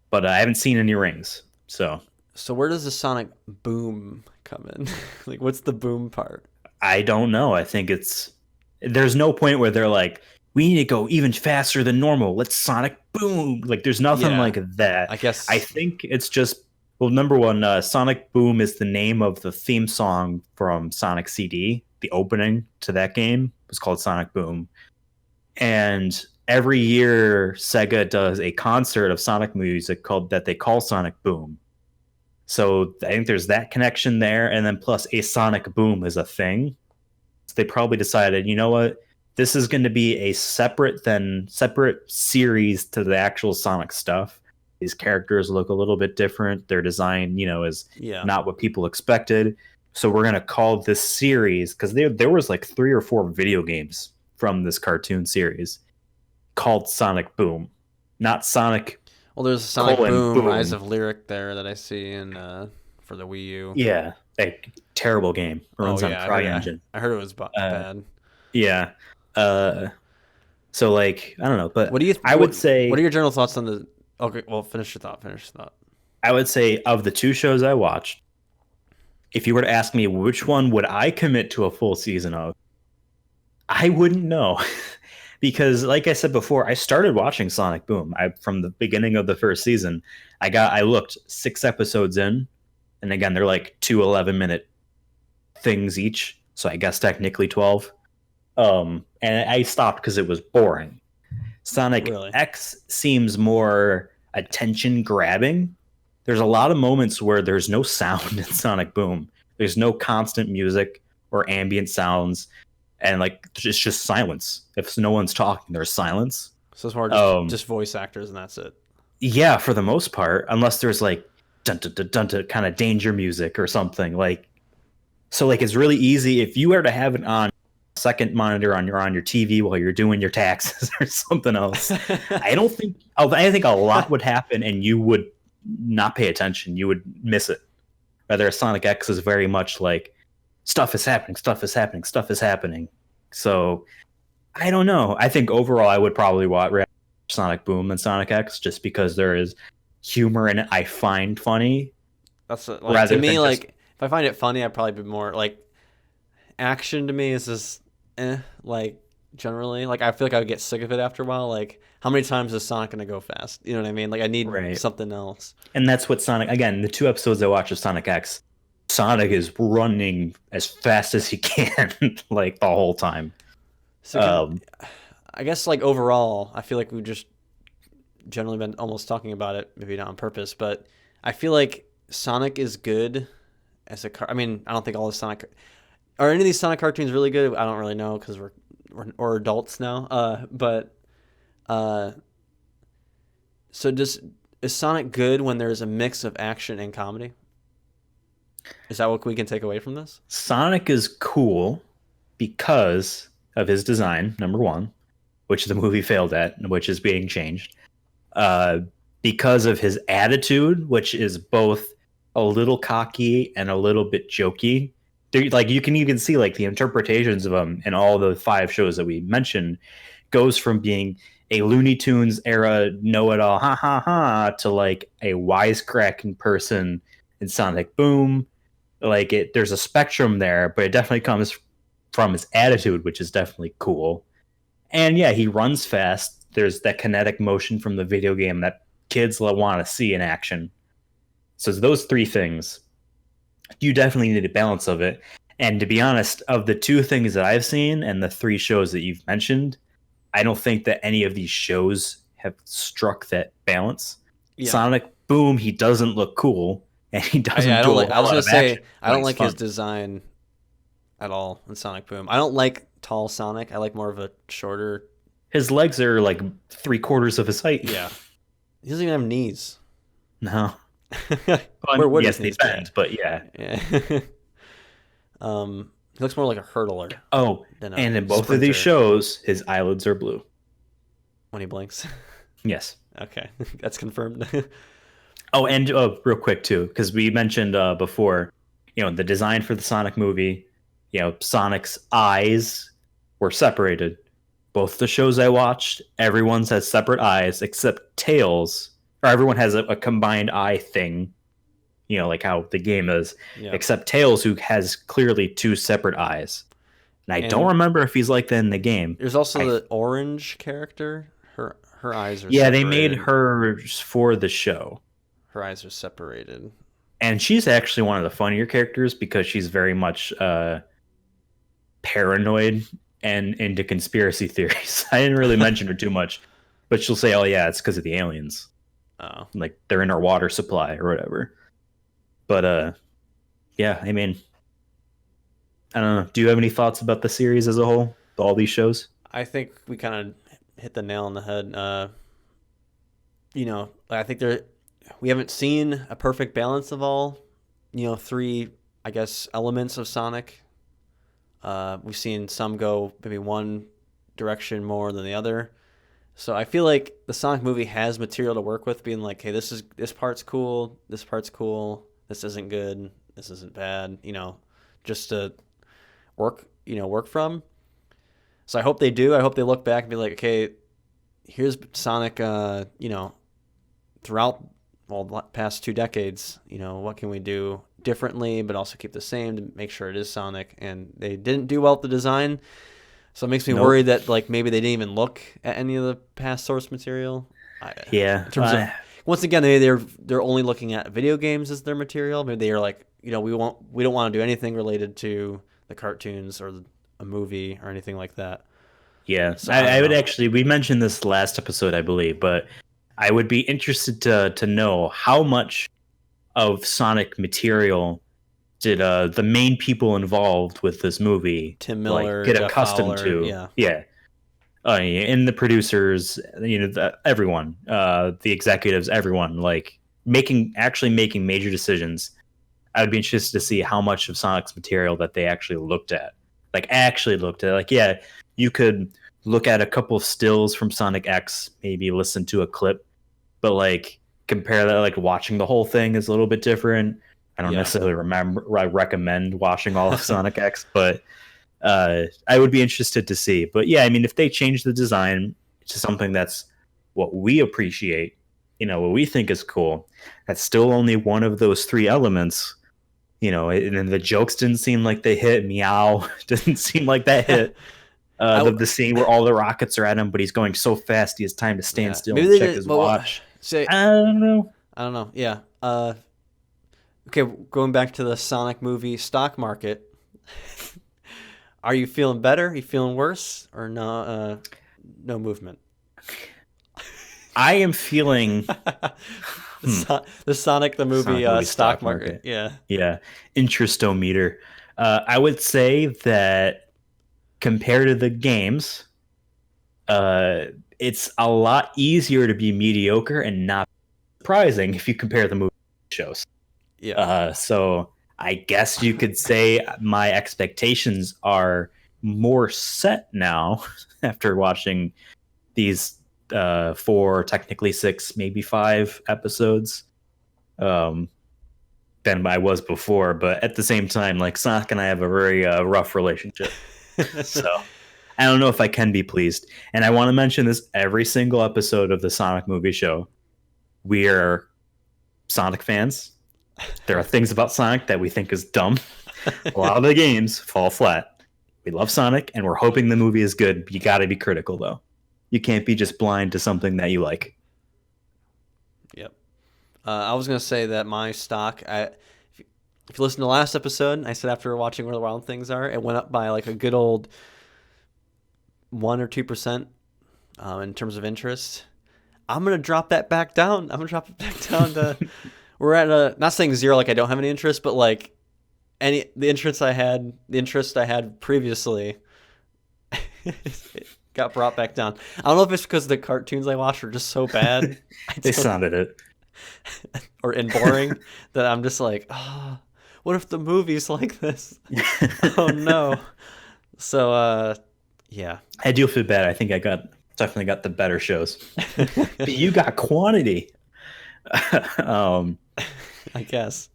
But I haven't seen any rings. So So where does the sonic boom come in? Like what's the boom part? I don't know. I think there's no point where they're like, we need to go even faster than normal. Let's Sonic Boom. Like there's nothing Yeah, like that. I I guess. think it's just well, number one, Sonic Boom is the name of the theme song from Sonic CD. The opening to that game was called Sonic Boom. And every year Sega does a concert of Sonic music called that they call Sonic Boom. So I think there's that connection there, and then plus a Sonic Boom is a thing. So they probably decided, you know what, this is going to be a separate series to the actual Sonic stuff. These characters look a little bit different. Their design, is Yeah. not what people expected. So we're gonna call this series because there was like 3 or 4 video games from this cartoon series called Sonic Boom, not Sonic Well, there's a Sonic colon Boom Rise Boom. of Lyric there that I see in for the Wii U. Yeah, a terrible game. Oh Runs on yeah, I heard CryEngine. I heard it was Uh, bad. yeah. Uh, so like I don't know, What but do you I would what are say your general thoughts on the? Okay, well, finish your thought. Finish your thought. of the 2 shows I watched, if you were to ask me which one would I commit to a full season of, I wouldn't know. Because like I said before, I started watching Sonic Boom. From the beginning of the first season. I looked 6 episodes in, and again they're like 2 11-minute things each, so I guess technically 12. And I stopped because it was boring. Sonic Really? X seems more attention grabbing. There's a lot of moments where there's no sound in Sonic Boom. There's no constant music or ambient sounds, and like it's just silence. If no one's talking, there's silence. So it's more Um, just voice actors and that's it. yeah, for the most part, unless there's like dun dun dun dun, dun kind of danger music or something like. So like it's really easy if you were to have it on second monitor on your TV while you're doing your taxes or something else. I think a lot would happen and you would not pay attention. You would miss it. Rather, Sonic X is very much like stuff is happening, stuff is happening, stuff is happening. So I don't know. I think overall I would probably watch Sonic Boom and Sonic X just because there is humor in it I find funny That's like to rather me than just like if I find it funny, I'd probably be more like action to me is just like generally. Like I feel like I would get sick of it after a while. Like how many times is Sonic gonna go fast? You know what I mean? Like I need Right. something else. And that's what Sonic, again, the two episodes I watched of Sonic X, Sonic is running as fast as he can, like the whole time. So can Um, I guess like overall, I feel like we've just generally been almost talking about it, maybe not on purpose, but I feel like Sonic is good as a car. I mean, I don't think all the Sonic are any of these Sonic cartoons really good. I don't really know because we're adults now. But uh, so just is Sonic good when there's a mix of action and comedy? Is that what we can take away from this? Sonic is cool because of his design, number one, which the movie failed at, which is being changed. Uh, because of his attitude, which is both a little cocky and a little bit jokey. Like you can even see like the interpretations of him in all the five shows that we mentioned goes from being a Looney Tunes era know-it-all ha ha ha to like a wisecracking person in Sonic Boom. Like there's a spectrum there, but it definitely comes from his attitude, which is definitely cool. And yeah, he runs fast. There's that kinetic motion from the video game that kids want to see in action. So it's those three things. You definitely need a balance of it. And to be honest, of the two things that I've seen and the three shows that you've mentioned, I don't think that any of these shows have struck that balance. Yeah. Sonic Boom, he doesn't look cool, and he I doesn't don't do a like. I was lot gonna of say action, I but don't he's like his fun. design at all in Sonic Boom. I don't like tall Sonic. I like more of a shorter. His legs are like 3/4 of his height. Yeah, he doesn't even have knees. No. Where would Yes, his they knees be? bend, but yeah. Yeah. He looks more like a hurdler Oh, than a and in both of these sprinter shows, his eyelids are blue. when he blinks. Yes. Okay, that's confirmed. Oh, and real quick too, because we mentioned before, the design for the Sonic movie, Sonic's eyes were separated. Both the shows I watched, everyone's has separate eyes except Tails, or everyone has a combined eye thing, like how the game is, Yeah, except Tails, who has clearly two separate eyes. And I don't and remember if he's like that in the game. there's also I the orange character. Her eyes are Yeah, they made separated. her for the show. Her eyes are separated. And she's actually one of the funnier characters because she's very much paranoid and into conspiracy theories. I didn't really mention her too much, but she'll say, "Oh yeah, it's because of the aliens. Oh, Like they're in our water supply or whatever." But yeah, I mean, I don't know. Do you have any thoughts about the series as a whole? All these shows? I think we kind of hit the nail on the head. I think we haven't seen a perfect balance of all, three, I guess, elements of Sonic. We've seen some go maybe one direction more than the other. So I feel like the Sonic movie has material to work with, being like, hey, this part's cool, this isn't good, this isn't bad, just to work from. So I hope they do. I hope they look back and be like, okay, here's Sonic, throughout the past 2 decades, what can we do differently, but also keep the same to make sure it is Sonic. And they didn't do well with the design, so it makes me Nope. worried that like maybe they didn't even look at any of the past source material. Yeah. In terms of once again, they're only looking at video games as their material. Maybe they are like, we don't want to do anything related to the cartoons or a movie or anything like that. Yeah, So I would know. actually. We mentioned this last episode, I believe, but I would be interested to know how much of Sonic material did the main people involved with this movie Tim Miller, get Jeff accustomed Fowler, to? yeah. Yeah, and the producers, everyone, the executives, everyone, like actually making major decisions. I would be interested to see how much of Sonic's material that they actually looked at. Like, yeah, you could look at a couple of stills from Sonic X, maybe listen to a clip, but like compare that, like watching the whole thing is a little bit different. I don't necessarily recommend watching all of Sonic X, but I would be interested to see. But yeah, I mean, if they change the design to something that's what we appreciate, what we think is cool, that's still only one of those three elements. And then the jokes didn't seem like they hit. Meow didn't seem like that hit. I The scene where all the rockets are at him, but he's going so fast he has time to stand yeah. still Maybe and they check did. his Well, watch. say I don't know. I don't know. Yeah. Okay. Going back to the Sonic movie stock market. Are you feeling better? Are you feeling worse, or no? No movement. I am feeling hmm, The Sonic the movie Sonic movie stock stock market. market. Yeah. Yeah, interestometer. I would say that compared to the games, uh, it's a lot easier to be mediocre and not surprising if you compare the movie shows. Yeah. So I guess you could say my expectations are more set now after watching these four, technically six, maybe five episodes um, than I was before. But at the same time, like Sonic and I have a very rough relationship. So I don't know if I can be pleased. And I want to mention this every single episode of the Sonic movie show. We are Sonic fans. There are things about Sonic that we think is dumb. A lot of the games fall flat. We love Sonic and we're hoping the movie is good. You got to be critical though. You can't be just blind to something that you like. Yep. I was gonna say that my stock. If you listen to the last episode, I said after watching Where the Wild Things Are, it went up by like a good old 1 or 2% in terms of interest. I'm gonna drop that back down. I'm gonna drop it back down to we're at a not saying zero like I don't have any interest, but like the interest I had previously it got brought back down. I don't know if it's because the cartoons I watched were just so bad They sounded it. or and boring that I'm just like, oh, what if the movie's like this? Oh no. So yeah. I do feel bad. I think I definitely got the better shows. But you got quantity. um, I guess.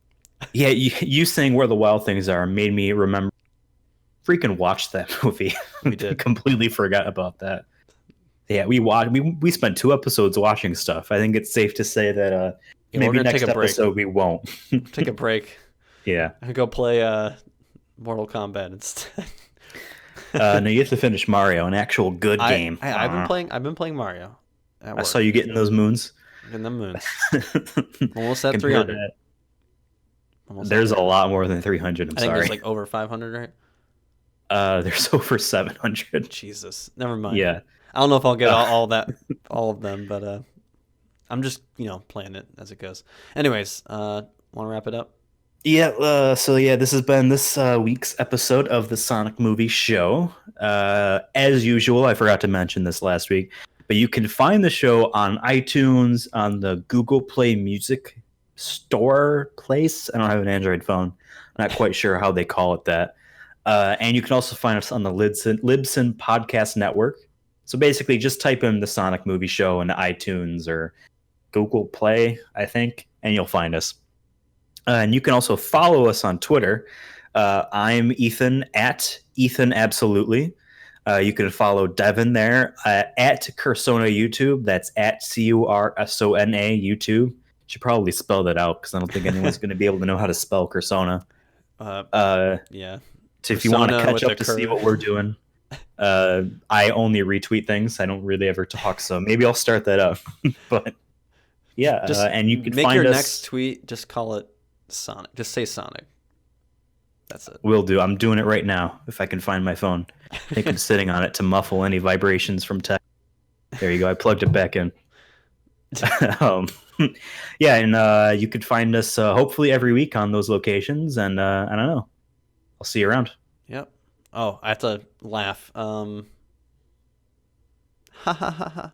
yeah, you saying Where the Wild Things Are made me remember freaking watch that movie. We did. Completely forgot about that. Yeah, we spent 2 episodes watching stuff. I think it's safe to say that Yeah, we're maybe gonna take next a break. episode we won't. Take a break. Yeah. I go play Mortal Kombat instead. No, you have to finish Mario, an actual good game. I've been playing Mario. At I work. saw you getting those moons. In the moons. Almost at Compared 300. to Almost at there's a 300. lot more than 300. I'm I think sorry. there's like over 500, right? There's over 700. Jesus. Never mind. Yeah. I don't know if I'll get all of them, but I'm just, playing it as it goes. Anyways, want to wrap it up? Yeah, so yeah, this has been this week's episode of the Sonic Movie Show. As usual, I forgot to mention this last week, but you can find the show on iTunes, on the Google Play Music Store place. I don't have an Android phone. I'm not quite sure how they call it that. And you can also find us on the Libsyn Podcast Network. So basically, just type in the Sonic Movie Show into iTunes or Google Play, I think, and you'll find us. And you can also follow us on Twitter. I'm Ethan at Ethan Absolutely. You can follow Devon there at Cursona YouTube. That's at Cursona YouTube. Should probably spell that out because I don't think anyone's going to be able to know how to spell Cursona. Yeah. So if you want to Persona catch with up to a see curve. what we're doing, I only retweet things. I don't really ever talk, so maybe I'll start that up. But yeah, Just and you can make find your us. next tweet. Just call it Sonic. Just say Sonic. That's it. Will do. I'm doing it right now if I can find my phone. I think I'm sitting on it to muffle any vibrations from tech. There you go. I plugged it back in. um, yeah, and you could find us hopefully every week on those locations. And I don't know. I'll see you around. Yep. Oh, I have to laugh. Ha ha ha ha.